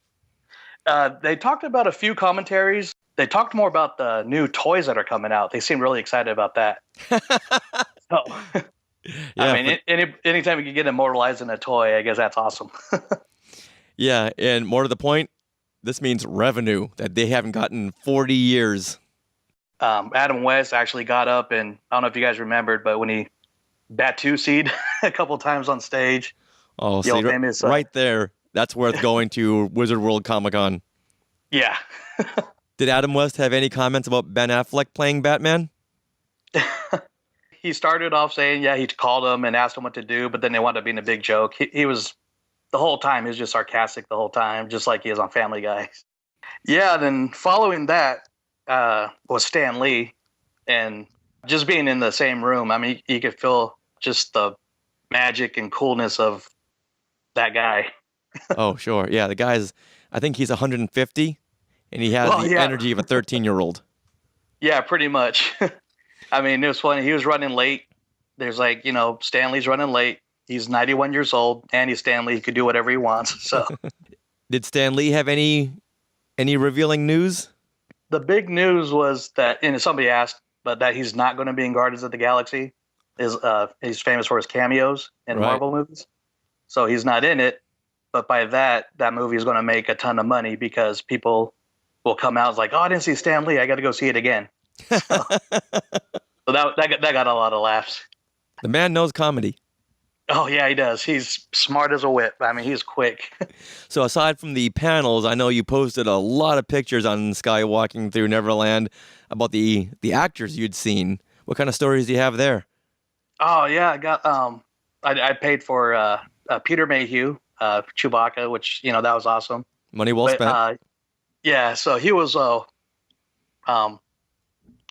They talked about a few commentaries. They talked more about the new toys that are coming out. They seem really excited about that. So, Yeah, I mean, anytime you can get immortalized in a toy, I guess that's awesome. yeah, and more to the point, this means revenue that they haven't gotten in 40 years. Adam West actually got up, and I don't know if you guys remembered, but when he Batusied a couple times on stage. Oh, see, famous, right there, that's worth going to Wizard World Comic-Con. Yeah. Did Adam West have any comments about Ben Affleck playing Batman? He started off saying, yeah, he called him and asked him what to do, but then they wound up being a big joke. He was, the whole time, he was just sarcastic the whole time, just like he is on Family Guy. Yeah, then following that was Stan Lee, and just being in the same room, I mean, you could feel just the magic and coolness of that guy. Oh, sure. Yeah, the guy's, I think he's 150, and he has the energy of a 13-year-old. Yeah, pretty much. I mean, it was funny. He was running late. There's like, Stanley's running late. He's 91 years old, and he's Stanley. He could do whatever he wants. So, did Stan Lee have any revealing news? The big news was that, and somebody asked, but that he's not going to be in Guardians of the Galaxy. He's famous for his cameos in Marvel movies, so he's not in it. But by that movie is going to make a ton of money because people will come out as like, oh, I didn't see Stan Lee. I got to go see it again. So that got a lot of laughs. The man knows comedy. Oh, yeah, he does. He's smart as a whip. I mean, he's quick. So aside from the panels, I know you posted a lot of pictures on Skywalking Through Neverland about the actors you'd seen. What kind of stories do you have there? Oh, yeah, I got I paid for Peter Mayhew, Chewbacca, which, that was awesome. Money well spent. Yeah, so he was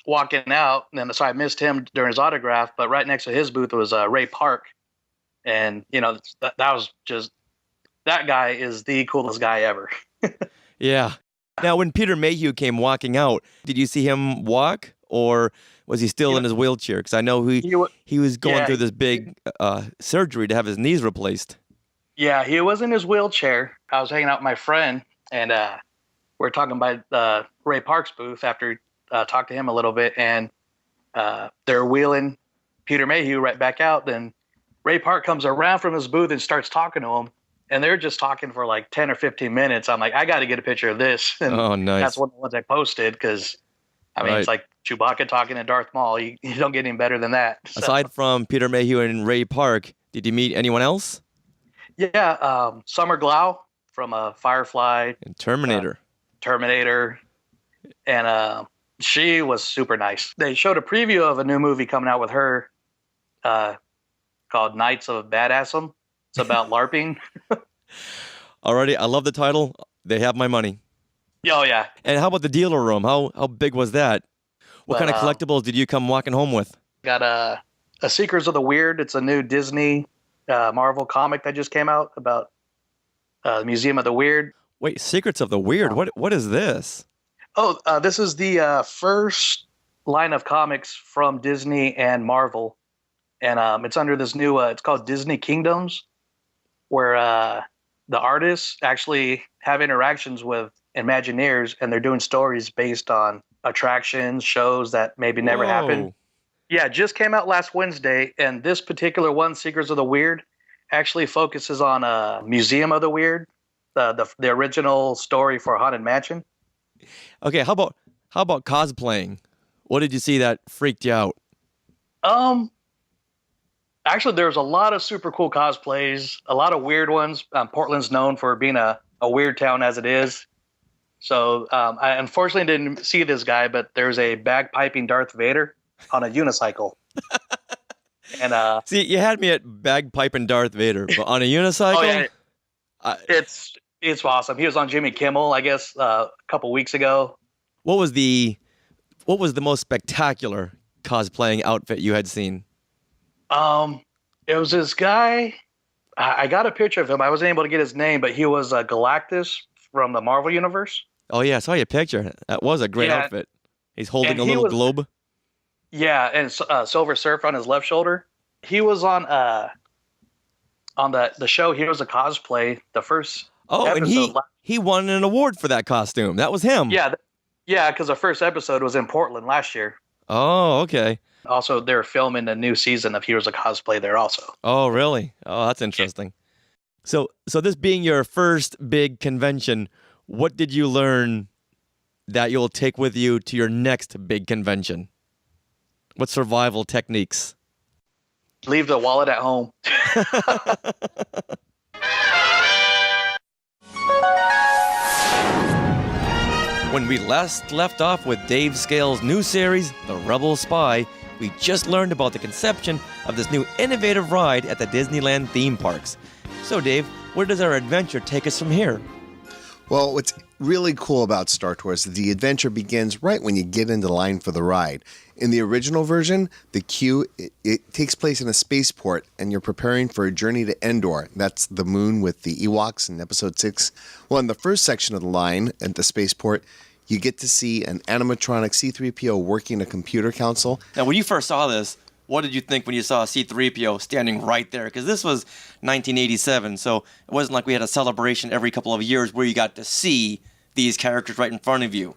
walking out, and so I missed him during his autograph, but right next to his booth was Ray Park. And, that was just, that guy is the coolest guy ever. Yeah. Now, when Peter Mayhew came walking out, did you see him walk, or was he still in his wheelchair? Because I know he was going through this big surgery to have his knees replaced. Yeah, he was in his wheelchair. I was hanging out with my friend, and we were talking about Ray Park's booth after talked to him a little bit, and they're wheeling Peter Mayhew right back out. Then Ray Park comes around from his booth and starts talking to him, and they're just talking for like 10 or 15 minutes. I'm like, I got to get a picture of this. And oh, nice. That's one of the ones I posted because, I mean, It's like Chewbacca talking to Darth Maul. You don't get any better than that. So. Aside from Peter Mayhew and Ray Park, did you meet anyone else? Yeah, Summer Glau from Firefly. And Terminator. And she was super nice. They showed a preview of a new movie coming out with her called Knights of Badassum. It's about LARPing. Alrighty, I love the title. They have my money. Oh, yeah. And how about the dealer room? How big was that? What kind of collectibles did you come walking home with? Got a Seekers of the Weird. It's a new Disney Marvel comic that just came out about the Museum of the Weird. Wait, Secrets of the Weird? What is this? Oh, this is the first line of comics from Disney and Marvel. And it's under this new, it's called Disney Kingdoms, where the artists actually have interactions with Imagineers, and they're doing stories based on attractions, shows that maybe never happened. Yeah, it just came out last Wednesday, and this particular one, Seekers of the Weird, actually focuses on a Museum of the Weird, the original story for Haunted Mansion. Okay, how about cosplaying? What did you see that freaked you out? Actually, there's a lot of super cool cosplays, a lot of weird ones. Portland's known for being a weird town as it is. So I unfortunately didn't see this guy, but there's a bagpiping Darth Vader on a unicycle. And see, you had me at bagpiping Darth Vader, but on a unicycle? Oh, yeah, it's awesome. He was on Jimmy Kimmel, I guess, a couple weeks ago. What was the most spectacular cosplaying outfit you had seen? It was this guy. I got a picture of him. I wasn't able to get his name, but he was Galactus from the Marvel Universe. Oh yeah, I saw your picture. That was a great outfit. He's holding a little globe. Yeah, and Silver Surfer on his left shoulder. He was on the show Heroes of Cosplay, the first episode. And he won an award for that costume. That was him. Yeah, because the first episode was in Portland last year. Oh, okay. Also, they're filming the new season of Heroes of Cosplay there also. Oh, really? Oh, that's interesting. So this being your first big convention, what did you learn that you'll take with you to your next big convention? What survival techniques? Leave the wallet at home. When we last left off with Dave Scale's new series, The Rebel Spy, we just learned about the conception of this new innovative ride at the Disneyland theme parks. So Dave, where does our adventure take us from here? Well, what's really cool about Star Tours is the adventure begins right when you get into line for the ride. In the original version, the queue, it takes place in a spaceport, and you're preparing for a journey to Endor. That's the moon with the Ewoks in Episode 6. Well, in the first section of the line at the spaceport, you get to see an animatronic C-3PO working a computer console. Now, when you first saw this, what did you think when you saw C-3PO standing right there? Because this was 1987, so it wasn't like we had a celebration every couple of years where you got to see these characters right in front of you.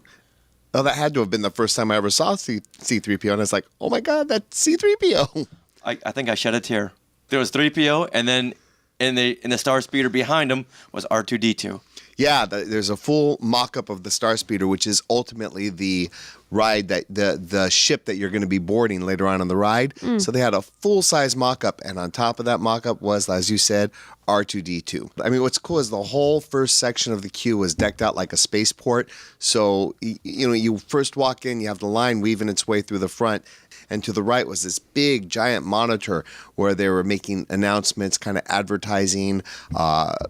Well, that had to have been the first time I ever saw C-3PO, and I was like, oh my God, that's C-3PO. I think I shed a tear. There was 3PO, and then in the Star Speeder behind him was R2-D2. Yeah, there's a full mock-up of the Star Speeder, which is ultimately the ride, that the ship that you're going to be boarding later on the ride. So they had a full-size mock-up, and on top of that mock-up was, as you said, R2-D2. I mean, what's cool is the whole first section of the queue was decked out like a spaceport. So, you first walk in, you have the line weaving its way through the front, and to the right was this big, giant monitor where they were making announcements, kind of advertising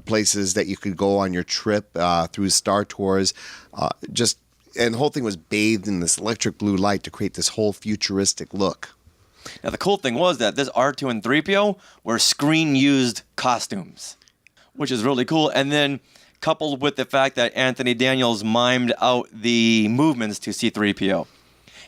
places that you could go on your trip through Star Tours. And the whole thing was bathed in this electric blue light to create this whole futuristic look. Now, the cool thing was that this R2 and 3PO were screen-used costumes, which is really cool. And then coupled with the fact that Anthony Daniels mimed out the movements to C-3PO.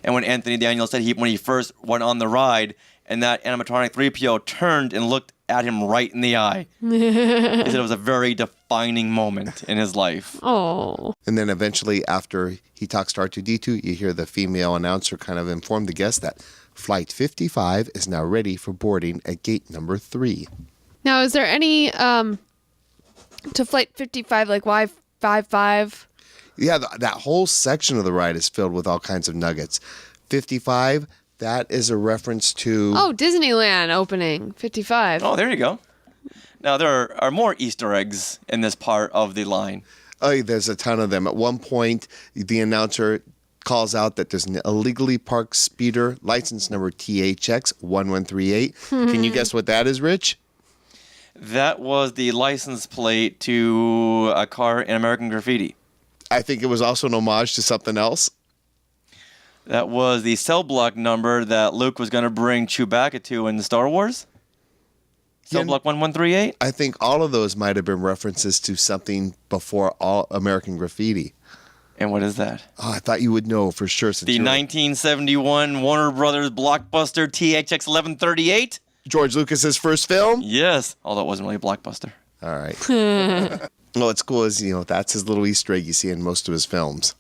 And when Anthony Daniels said when he first went on the ride and that animatronic 3PO turned and looked at him right in the eye, he said it was a very defining moment in his life. Oh. And then eventually, after he talks to R2-D2, you hear the female announcer kind of inform the guest that Flight 55 is now ready for boarding at gate number 3. Now, is there any to Flight 55, like why 55? Yeah, that whole section of the ride is filled with all kinds of nuggets. 55, that is a reference to... Oh, Disneyland opening, 55. Oh, there you go. Now, there are more Easter eggs in this part of the line. Oh, there's a ton of them. At one point, the announcer calls out that there's an illegally parked speeder, license number THX1138. Can you guess what that is, Rich? That was the license plate to a car in American Graffiti. I think it was also an homage to something else. That was the cell block number that Luke was going to bring Chewbacca to in Star Wars. Cell block 1138? I think all of those might have been references to something before all American Graffiti. And what is that? Oh, I thought you would know for sure. The 1971 Warner Brothers blockbuster THX 1138? George Lucas's first film? Yes, although it wasn't really a blockbuster. All right. Well, what's cool is, that's his little Easter egg you see in most of his films.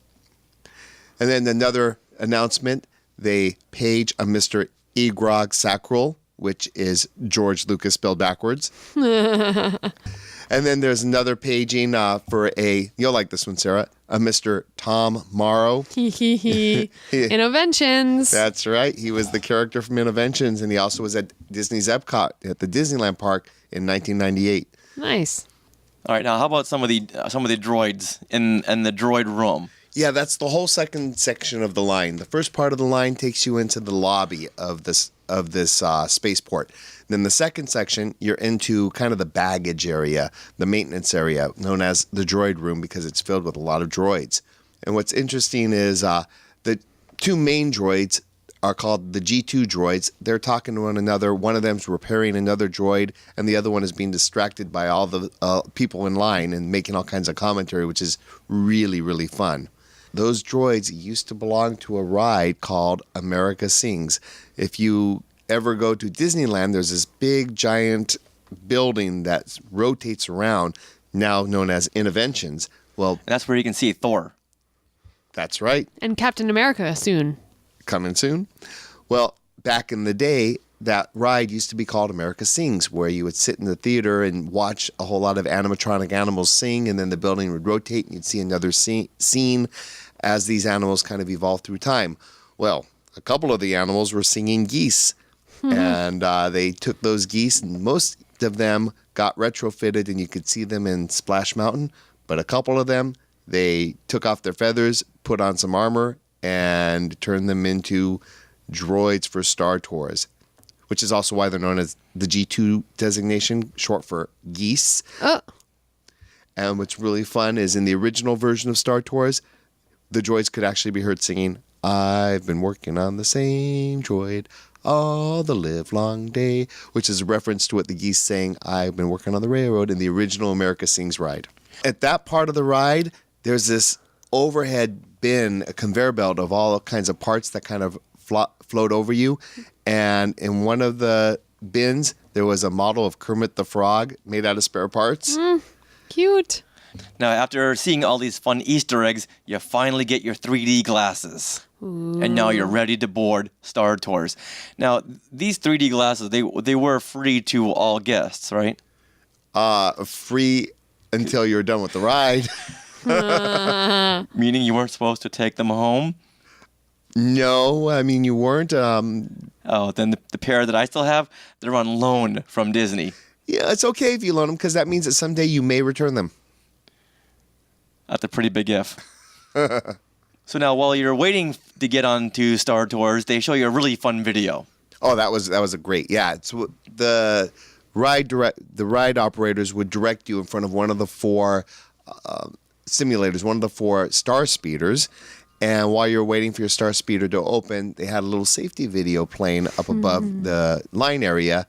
And then another announcement, they page a Mr. Egrog Sackrell, which is George Lucas spelled backwards. And And then there's another paging for you'll like this one, Sarah, a Mr. Tom Morrow. Interventions. That's right. He was the character from Interventions, and he also was at Disney's Epcot at the Disneyland Park in 1998. Nice. All right, now how about some of the droids in the droid room? Yeah, that's the whole second section of the line. The first part of the line takes you into the lobby of this spaceport. Then the second section, you're into kind of the baggage area, the maintenance area, known as the droid room, because it's filled with a lot of droids. And what's interesting is the two main droids are called the G2 droids. They're talking to one another. One of them's repairing another droid, and the other one is being distracted by all the people in line and making all kinds of commentary, which is really, really fun. Those droids used to belong to a ride called America Sings. If you ever go to Disneyland, there's this big, giant building that rotates around, now known as Interventions. Well, and that's where you can see Thor. That's right. And Captain America soon. Coming soon. Well, back in the day, that ride used to be called America Sings, where you would sit in the theater and watch a whole lot of animatronic animals sing, and then the building would rotate and you'd see another scene as these animals kind of evolved through time. Well, a couple of the animals were singing geese, and they took those geese, and most of them got retrofitted, and you could see them in Splash Mountain, but a couple of them, they took off their feathers, put on some armor, and turned them into droids for Star Tours, which is also why they're known as the G2 designation, short for geese. Oh. And what's really fun is in the original version of Star Tours, the droids could actually be heard singing, "I've been working on the same droid all the livelong day," which is a reference to what the geese sang, "I've been working on the railroad," in the original America Sings ride. At that part of the ride, there's this overhead bin, a conveyor belt of all kinds of parts that kind of float over you. And in one of the bins, there was a model of Kermit the Frog made out of spare parts. Cute. Now, after seeing all these fun Easter eggs, you finally get your 3D glasses. Ooh. And now you're ready to board Star Tours. Now, these 3D glasses, they were free to all guests, right? Free until you're done with the ride. Meaning you weren't supposed to take them home? No, I mean, you weren't. Oh, then the pair that I still have, they're on loan from Disney. Yeah, it's okay if you loan them, because that means that someday you may return them. That's a pretty big if. So now, while you're waiting to get onto Star Tours, they show you a really fun video. Oh, that was a great. Yeah, it's the ride operators would direct you in front of one of the four simulators, one of the four star speeders. And while you're waiting for your star speeder to open, they had a little safety video playing up above the line area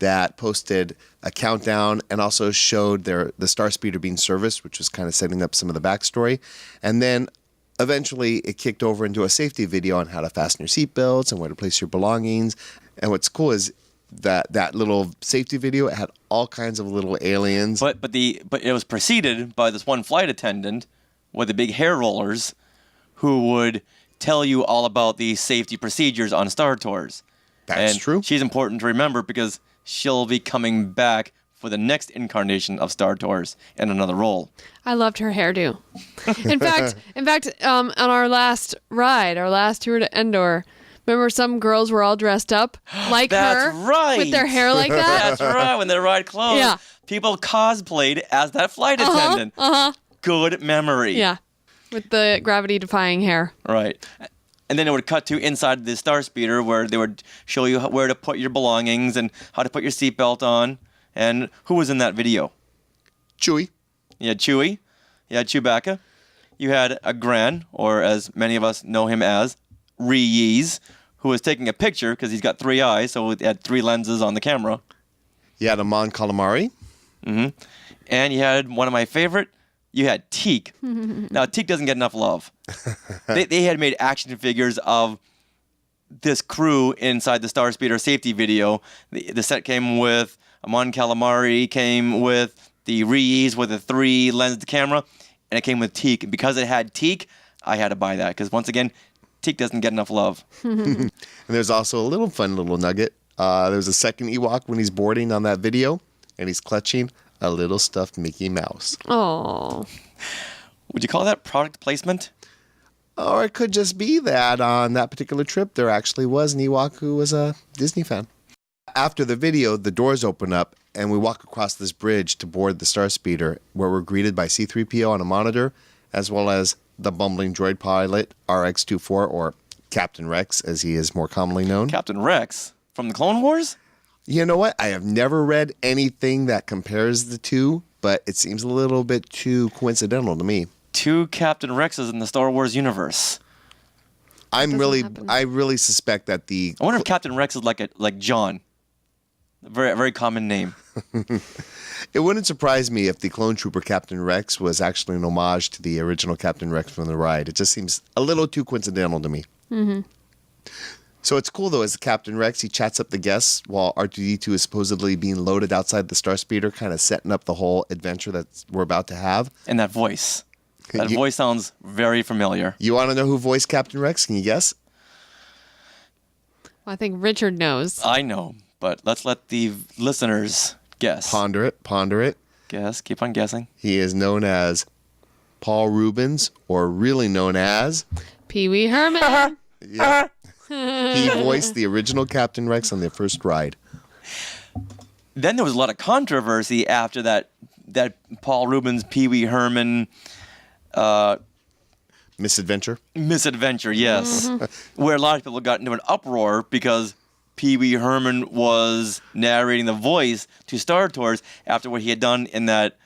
that posted a countdown and also showed the star speeder being serviced, which was kind of setting up some of the backstory. And then eventually it kicked over into a safety video on how to fasten your seatbelts and where to place your belongings. And what's cool is that little safety video, it had all kinds of little aliens. But it was preceded by this one flight attendant with the big hair rollers who would tell you all about the safety procedures on Star Tours. That's true. She's important to remember because she'll be coming back for the next incarnation of Star Tours in another role. I loved her hairdo. In fact, on our last ride, our last tour to Endor, remember some girls were all dressed up like That's her? right. With their hair like that? That's right. When the ride closed, Yeah. people cosplayed as that flight attendant. Good memory. Yeah. With the gravity-defying hair. Right. And then it would cut to inside the star speeder where they would show you where to put your belongings and how to put your seatbelt on. And who was in that video? Chewie. You had Chewie. You had Chewbacca. You had a Gran, or as many of us know him as, Reese, who was taking a picture because he's got 3 eyes, so he had 3 lenses on the camera. You had Amon Calamari. Mm-hmm. And you had one of my favorite, you had Tink. Now, Tink doesn't get enough love. They had made action figures of this crew inside the Star Speeder safety video. The set came with Amon Calamari, came with the Reese with a 3-lensed camera, and it came with Tink. And because it had Tink, I had to buy that because, once again, Tink doesn't get enough love. And there's also a little fun little nugget. There's a second Ewok when he's boarding on that video, and he's clutching a little stuffed Mickey Mouse. Oh. Would you call that product placement? Or it could just be that on that particular trip, there actually was an Ewok who was a Disney fan. After the video, the doors open up, and we walk across this bridge to board the Starspeeder, where we're greeted by C-3PO on a monitor, as well as the bumbling droid pilot RX-24, or Captain Rex, as he is more commonly known. Captain Rex? From the Clone Wars? You know what? I have never read anything that compares the two, but it seems a little bit too coincidental to me. 2 Captain Rexes in the Star Wars universe. I really suspect that I wonder if Captain Rex is like John. A very common name. It wouldn't surprise me if the clone trooper Captain Rex was actually an homage to the original Captain Rex from the ride. It just seems a little too coincidental to me. Mm-hmm. So it's cool, though, as Captain Rex, he chats up the guests while R2-D2 is supposedly being loaded outside the Starspeeder, kind of setting up the whole adventure that we're about to have. And that voice. That voice sounds very familiar. You want to know who voiced Captain Rex? Can you guess? Well, I think Richard knows. I know, but let's let the listeners guess. Ponder it. Guess. Keep on guessing. He is known as Paul Rubens, or really known as... Pee Wee Herman. Yeah. He voiced the original Captain Rex on the first ride. Then there was a lot of controversy after that Paul Rubens, Pee Wee Herman... Misadventure, yes. Where a lot of people got into an uproar because Pee Wee Herman was narrating the voice to Star Tours after what he had done in that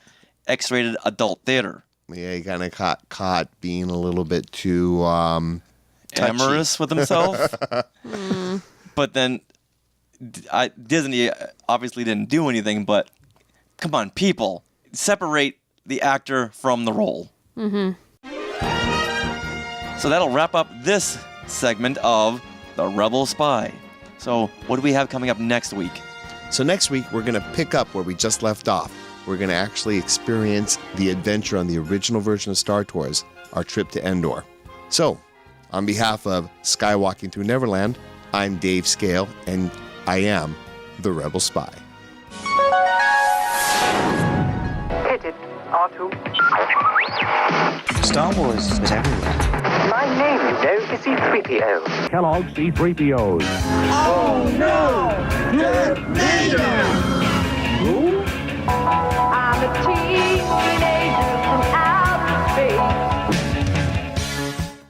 X-rated adult theater. Yeah, he kind of caught being a little bit too amorous with himself. But then Disney obviously didn't do anything, but come on, people, separate the actor from the role. Mm-hmm. So that'll wrap up this segment of The Rebel Spy. So what do we have coming up next week? So next week, we're going to pick up where we just left off. We're going to actually experience the adventure on the original version of Star Tours, our trip to Endor. So, on behalf of Skywalking Through Neverland, I'm Dave Skale, and I am The Rebel Spy. Hit it, R2. Star Wars is everywhere. My name, you know, is C-3PO. Kellogg's C-3POs. Oh, no! You're Vader! Who? I'm a teenager from outer space.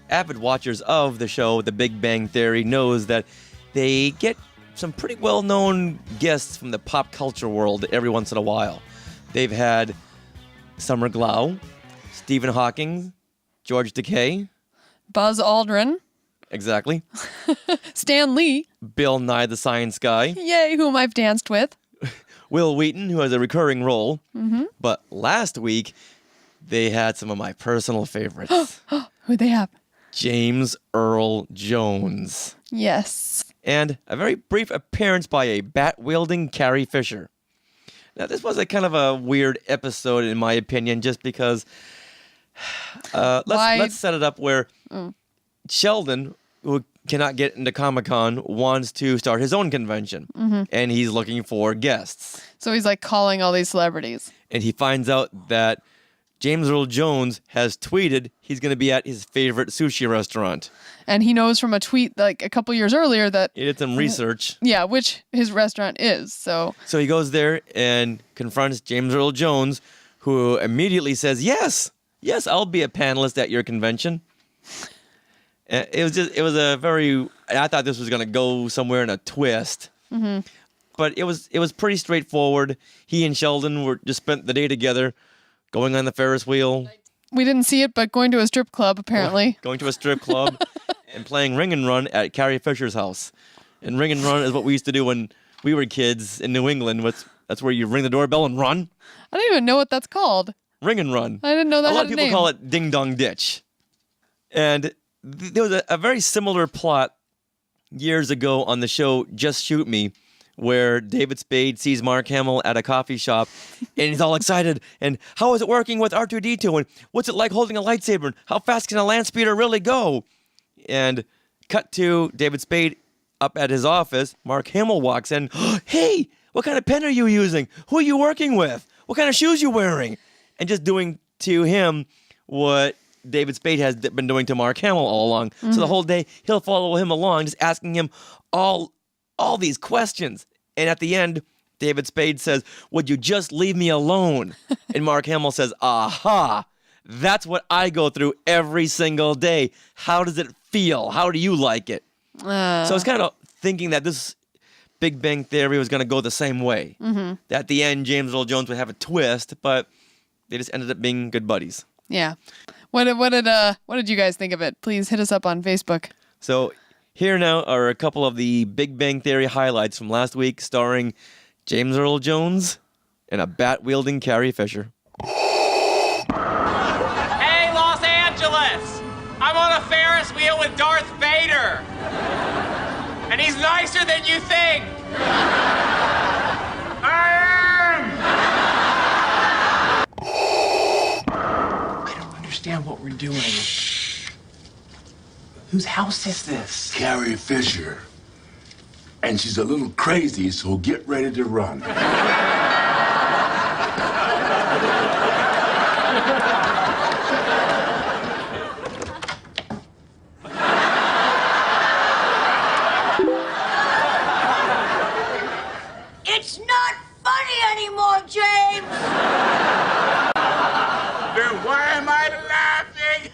Avid watchers of the show The Big Bang Theory knows that they get some pretty well-known guests from the pop culture world every once in a while. They've had Summer Glau, Stephen Hawking, George Takei, Buzz Aldrin. Exactly. Stan Lee. Bill Nye the Science Guy. Yay, whom I've danced with. Will Wheaton, who has a recurring role. Mm-hmm. But last week, they had some of my personal favorites. Who'd they have? James Earl Jones. Yes. And a very brief appearance by a bat-wielding Carrie Fisher. Now, this was a kind of a weird episode, in my opinion, just because... let's set it up where Sheldon, who cannot get into Comic-Con, wants to start his own convention. Mm-hmm. And he's looking for guests. So he's like calling all these celebrities. And he finds out that James Earl Jones has tweeted he's going to be at his favorite sushi restaurant. And he knows from a tweet like a couple years earlier that... He did some research. Yeah, which his restaurant is, so... So he goes there and confronts James Earl Jones, who immediately says, yes, I'll be a panelist at your convention. It was a very... I thought this was going to go somewhere in a twist. Mm-hmm. But it was pretty straightforward. He and Sheldon just spent the day together, going on the Ferris wheel. We didn't see it, but going to a strip club, apparently. Going to a strip club and playing Ring and Run at Carrie Fisher's house. And Ring and Run is what we used to do when we were kids in New England. That's where you ring the doorbell and run. I don't even know what that's called. Ring and Run. I didn't know that A lot had of people call it Ding Dong Ditch. And there was a very similar plot years ago on the show Just Shoot Me, where David Spade sees Mark Hamill at a coffee shop, and he's all excited. And how is it working with R2-D2? And what's it like holding a lightsaber? And how fast can a land speeder really go? And cut to David Spade up at his office. Mark Hamill walks in. Hey, what kind of pen are you using? Who are you working with? what kind of shoes you wearing? And just doing to him what David Spade has been doing to Mark Hamill all along. So the whole day, he'll follow him along, just asking him all these questions. And at the end, David Spade says, would you just leave me alone? And Mark Hamill says, aha, that's what I go through every single day. How does it feel? How do you like it? So I was kind of thinking that this Big Bang Theory was going to go the same way. At the end, James Earl Jones would have a twist, but they just ended up being good buddies. Yeah. What did you guys think of it? Please hit us up on Facebook. So here now are a couple of the Big Bang Theory highlights from last week, starring James Earl Jones and a bat-wielding Carrie Fisher. Hey, Los Angeles! I'm on a Ferris wheel with Darth Vader! And he's nicer than you think! I don't understand what we're doing. Whose house is this? Carrie Fisher. And she's a little crazy, so get ready to run. It's not funny anymore, James! Then why am I laughing?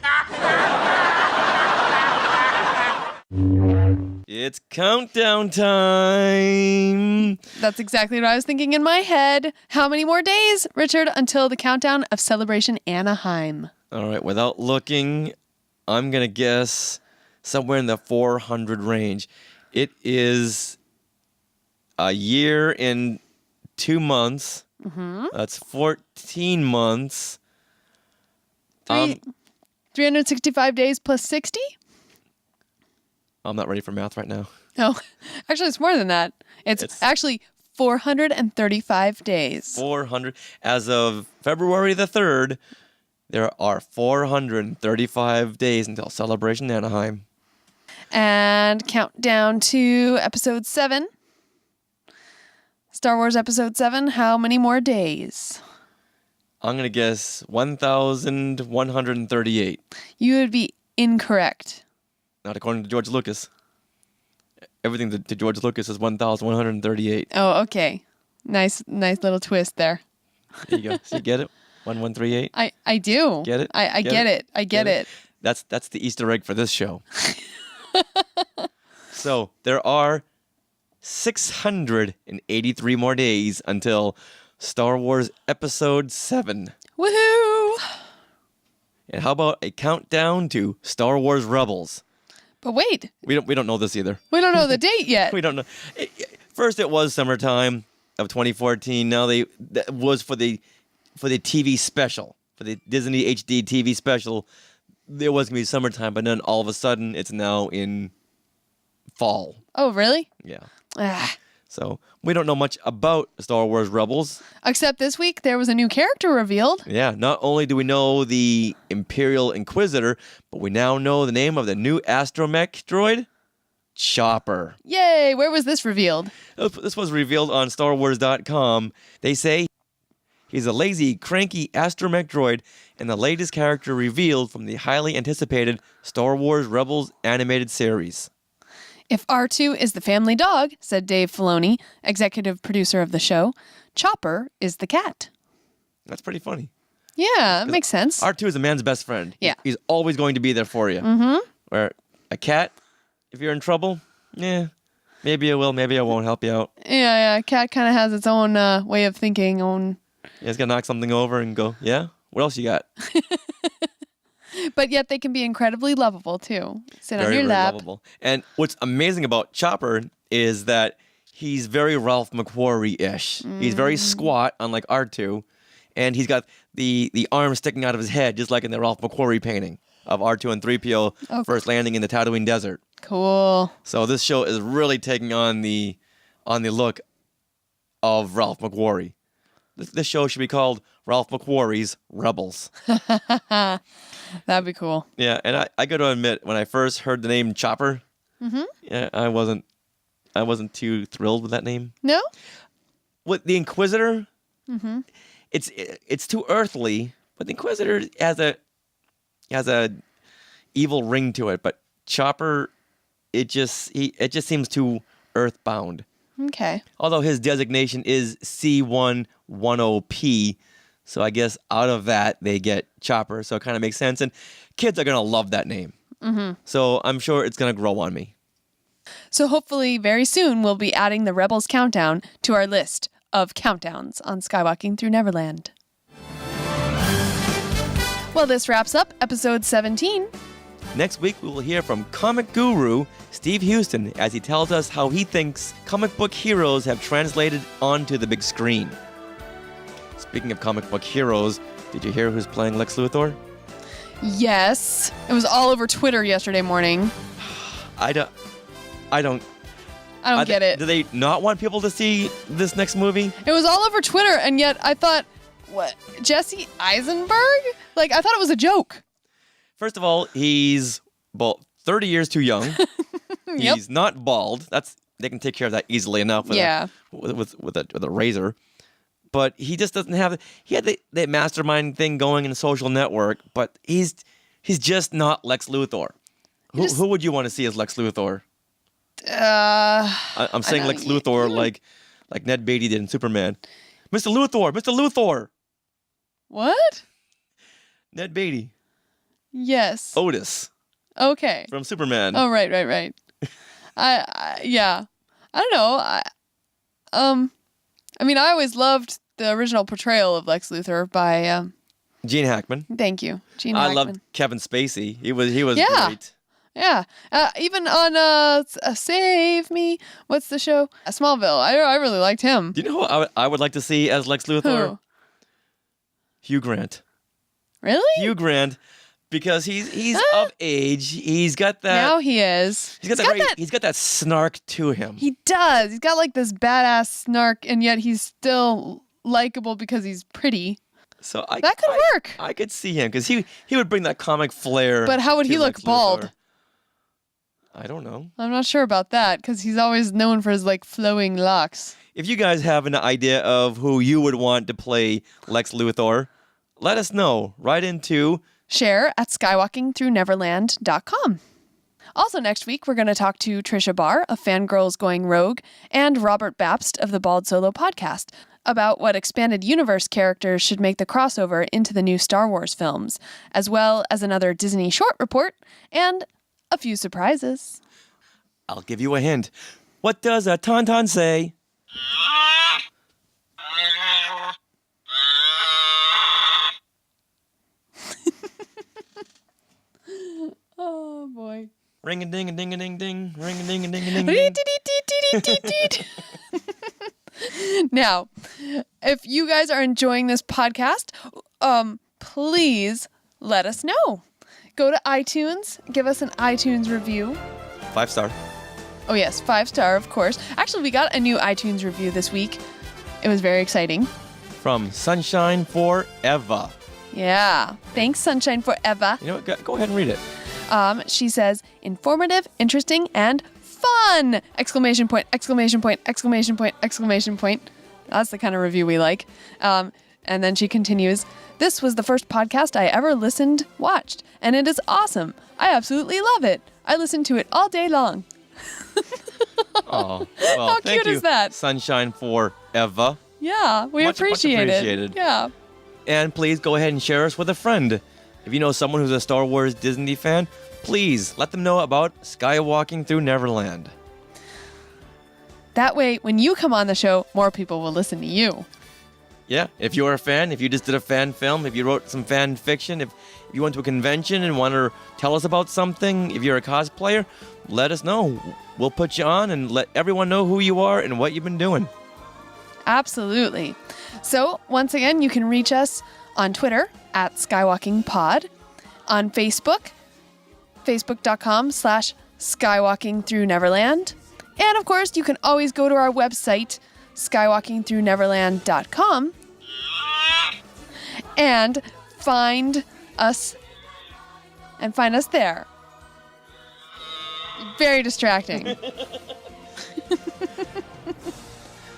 It's countdown time. That's exactly what I was thinking in my head. How many more days, Richard, until the countdown of Celebration Anaheim? All right, without looking, I'm going to guess somewhere in the 400 range. It is a year and 2 months. That's 14 months. 365 days plus 60? I'm not ready for math right now. No, actually, it's more than that. It's actually 435 days. 400. As of February the 3rd, there are 435 days until Celebration Anaheim. And countdown to episode 7. Star Wars episode 7. How many more days? I'm going to guess 1,138. You would be incorrect. Not according to George Lucas. Everything to George Lucas is 1,138. Oh, okay. Nice little twist there. There you go. So you get it? 1138? I do. Get it? I get it. I get it. That's the Easter egg for this show. So there are 683 more days until Star Wars Episode 7. Woohoo! And how about a countdown to Star Wars Rebels? But wait. We don't know this either. We don't know the date yet. We don't know. First it was summertime of 2014. Now that was for the TV special, for the Disney HD TV special. There was going to be summertime, but then all of a sudden it's now in fall. Oh, really? Yeah. Ah. So we don't know much about Star Wars Rebels. Except this week there was a new character revealed. Yeah, not only do we know the Imperial Inquisitor, but we now know the name of the new astromech droid, Chopper. Yay! Where was this revealed? This was revealed on StarWars.com. They say he's a lazy, cranky astromech droid and the latest character revealed from the highly anticipated Star Wars Rebels animated series. If R2 is the family dog, said Dave Filoni, executive producer of the show, Chopper is the cat. That's pretty funny. Yeah, it makes sense. R2 is a man's best friend. Yeah. He's always going to be there for you. Mm-hmm. Where a cat, if you're in trouble, maybe I will, maybe I won't help you out. Yeah, cat kind of has its own way of thinking. Yeah, he's going to knock something over and go, yeah? What else you got? But yet they can be incredibly lovable, too. Sit on Very, your very lap. lovable. And what's amazing about Chopper is that he's very Ralph McQuarrie-ish. He's very squat, unlike R2. And he's got the arm sticking out of his head, just like in the Ralph McQuarrie painting of R2 and 3PO first landing in the Tatooine desert. Cool. So this show is really taking on the look of Ralph McQuarrie. This show should be called Ralph McQuarrie's Rebels. That'd be cool. Yeah, and I got to admit, when I first heard the name Chopper, yeah, I wasn't too thrilled with that name. No? With the Inquisitor, it's too earthly, but the Inquisitor has a evil ring to it. But Chopper, it just seems too earthbound. Okay. Although his designation is C110P, so I guess out of that they get Chopper, so it kind of makes sense. And kids are gonna love that name. Mm-hmm. So I'm sure it's gonna grow on me. So hopefully very soon we'll be adding the Rebels Countdown to our list of countdowns on Skywalking Through Neverland. Well, this wraps up episode 17. Next week, we will hear from comic guru Steve Houston as he tells us how he thinks comic book heroes have translated onto the big screen. Speaking of comic book heroes, did you hear who's playing Lex Luthor? Yes. It was all over Twitter yesterday morning. I don't get it. Do they not want people to see this next movie? It was all over Twitter, and yet I thought, what, Jesse Eisenberg? Like, I thought it was a joke. First of all, he's 30 years too young. Yep. He's not bald. They can take care of that easily enough with a razor. But he just doesn't have. He had that mastermind thing going in the Social Network, but he's just not Lex Luthor. Who would you want to see as Lex Luthor? I'm saying Lex Luthor like Ned Beatty did in Superman. Mr. Luthor. What? Ned Beatty. Yes. Otis. Okay. From Superman. Oh, right. Yeah. I don't know. I mean, I always loved the original portrayal of Lex Luthor by Gene Hackman. Thank you, Gene Hackman. I loved Kevin Spacey. He was great. Yeah. Even on Save Me. What's the show? Smallville. I really liked him. Do you know who I would like to see as Lex Luthor? Who? Hugh Grant. Really? Hugh Grant, because he's of age. He's got that. Now he is. He's got that snark to him. He does. He's got like this badass snark, and yet he's still likable because he's pretty. So that could work. I could see him because he would bring that comic flair. But how would he look Lex bald? Luthor. I don't know. I'm not sure about that because he's always known for his like flowing locks. If you guys have an idea of who you would want to play Lex Luthor, let us know. Right into share@skywalkingthrough-neverland.com. Also next week, we're going to talk to Trisha Barr of Fangirls Going Rogue and Robert Bapst of the Bald Solo podcast about what expanded universe characters should make the crossover into the new Star Wars films, as well as another Disney short report and a few surprises. I'll give you a hint. What does a tauntaun say? Oh boy. Ring a ding a ding a ding ding. Ring a ding a ding a ding ding. Now, if you guys are enjoying this podcast, please let us know. Go to iTunes, give us an iTunes review. 5-star. Oh yes, 5-star, of course. Actually, we got a new iTunes review this week. It was very exciting. From Sunshine Forever. Yeah. Thanks, Sunshine Forever. You know what? Go ahead and read it. She says, informative, interesting, and fun! Exclamation point, exclamation point, exclamation point, exclamation point. That's the kind of review we like. And then she continues, this was the first podcast I ever watched, and it is awesome. I absolutely love it. I listen to it all day long. Oh, well, how thank cute you, is that? Sunshine Forever. Yeah, we Much appreciate appreciated. it. Yeah. And please go ahead and share us with a friend. If you know someone who's a Star Wars Disney fan, please let them know about Skywalking Through Neverland. That way, when you come on the show, more people will listen to you. Yeah, if you're a fan, if you just did a fan film, if you wrote some fan fiction, if you went to a convention and want to tell us about something, if you're a cosplayer, let us know. We'll put you on and let everyone know who you are and what you've been doing. Absolutely. So, once again, you can reach us on Twitter @SkywalkingPod, on Facebook, facebook.com/SkywalkingThroughNeverland. And of course, you can always go to our website, skywalkingthrough-neverland.com, and find us there. Very distracting.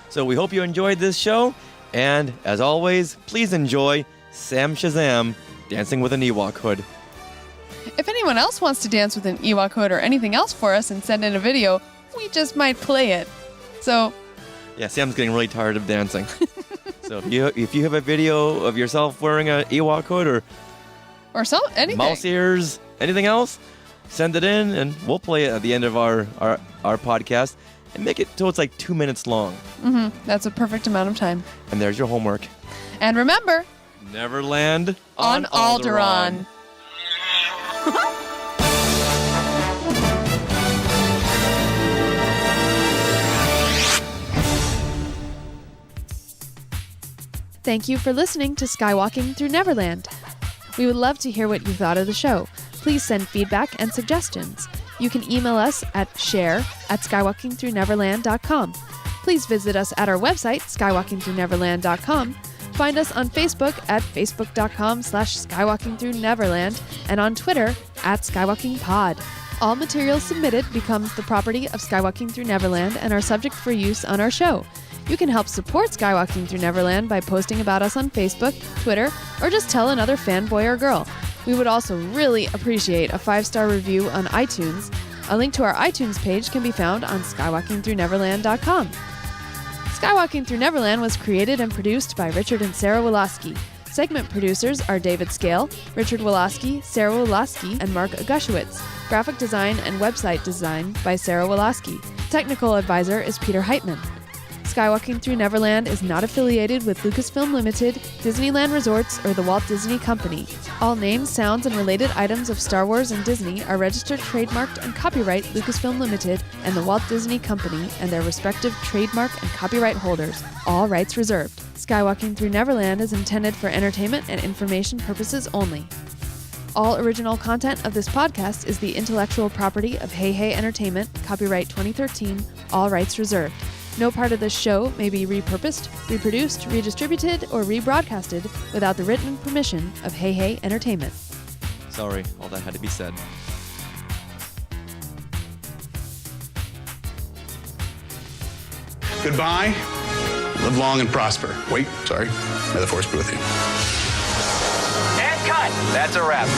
So we hope you enjoyed this show, And, as always, please enjoy Sam Shazam dancing with an Ewok hood. If anyone else wants to dance with an Ewok hood or anything else for us and send in a video, we just might play it. So, yeah, Sam's getting really tired of dancing. So if you have a video of yourself wearing an Ewok hood or anything, mouse ears, anything else, send it in and we'll play it at the end of our podcast and make it till it's like 2 minutes long. That's a perfect amount of time. And there's your homework. And remember, Neverland on Alderaan. Thank you for listening to Skywalking Through Neverland. We would love to hear what you thought of the show. Please send feedback and suggestions. You can email us at share@skywalkingthroughneverland.com. Please visit us at our website, skywalkingthroughneverland.com. Find us on Facebook at facebook.com/skywalkingthrough-neverland and on Twitter at skywalkingpod. All material submitted becomes the property of Skywalking Through Neverland and are subject for use on our show. You can help support Skywalking Through Neverland by posting about us on Facebook, Twitter, or just tell another fanboy or girl. We would also really appreciate a 5-star review on iTunes. A link to our iTunes page can be found on skywalkingthroughneverland.com. Skywalking Through Neverland was created and produced by Richard and Sarah Woloski. Segment producers are David Skale, Richard Woloski, Sarah Woloski, and Mark Agushowitz. Graphic design and website design by Sarah Woloski. Technical advisor is Peter Heitman. Skywalking Through Neverland is not affiliated with Lucasfilm Limited, Disneyland Resorts, or the Walt Disney Company. All names, sounds, and related items of Star Wars and Disney are registered, trademarked, and copyright Lucasfilm Limited and the Walt Disney Company and their respective trademark and copyright holders. All rights reserved. Skywalking Through Neverland is intended for entertainment and information purposes only. All original content of this podcast is the intellectual property of Hey Hey Entertainment, copyright 2013, all rights reserved. No part of this show may be repurposed, reproduced, redistributed, or rebroadcasted without the written permission of Hey Hey Entertainment. Sorry, all that had to be said. Goodbye. Live long and prosper. Wait, sorry. May the Force be with you. And cut. That's a wrap.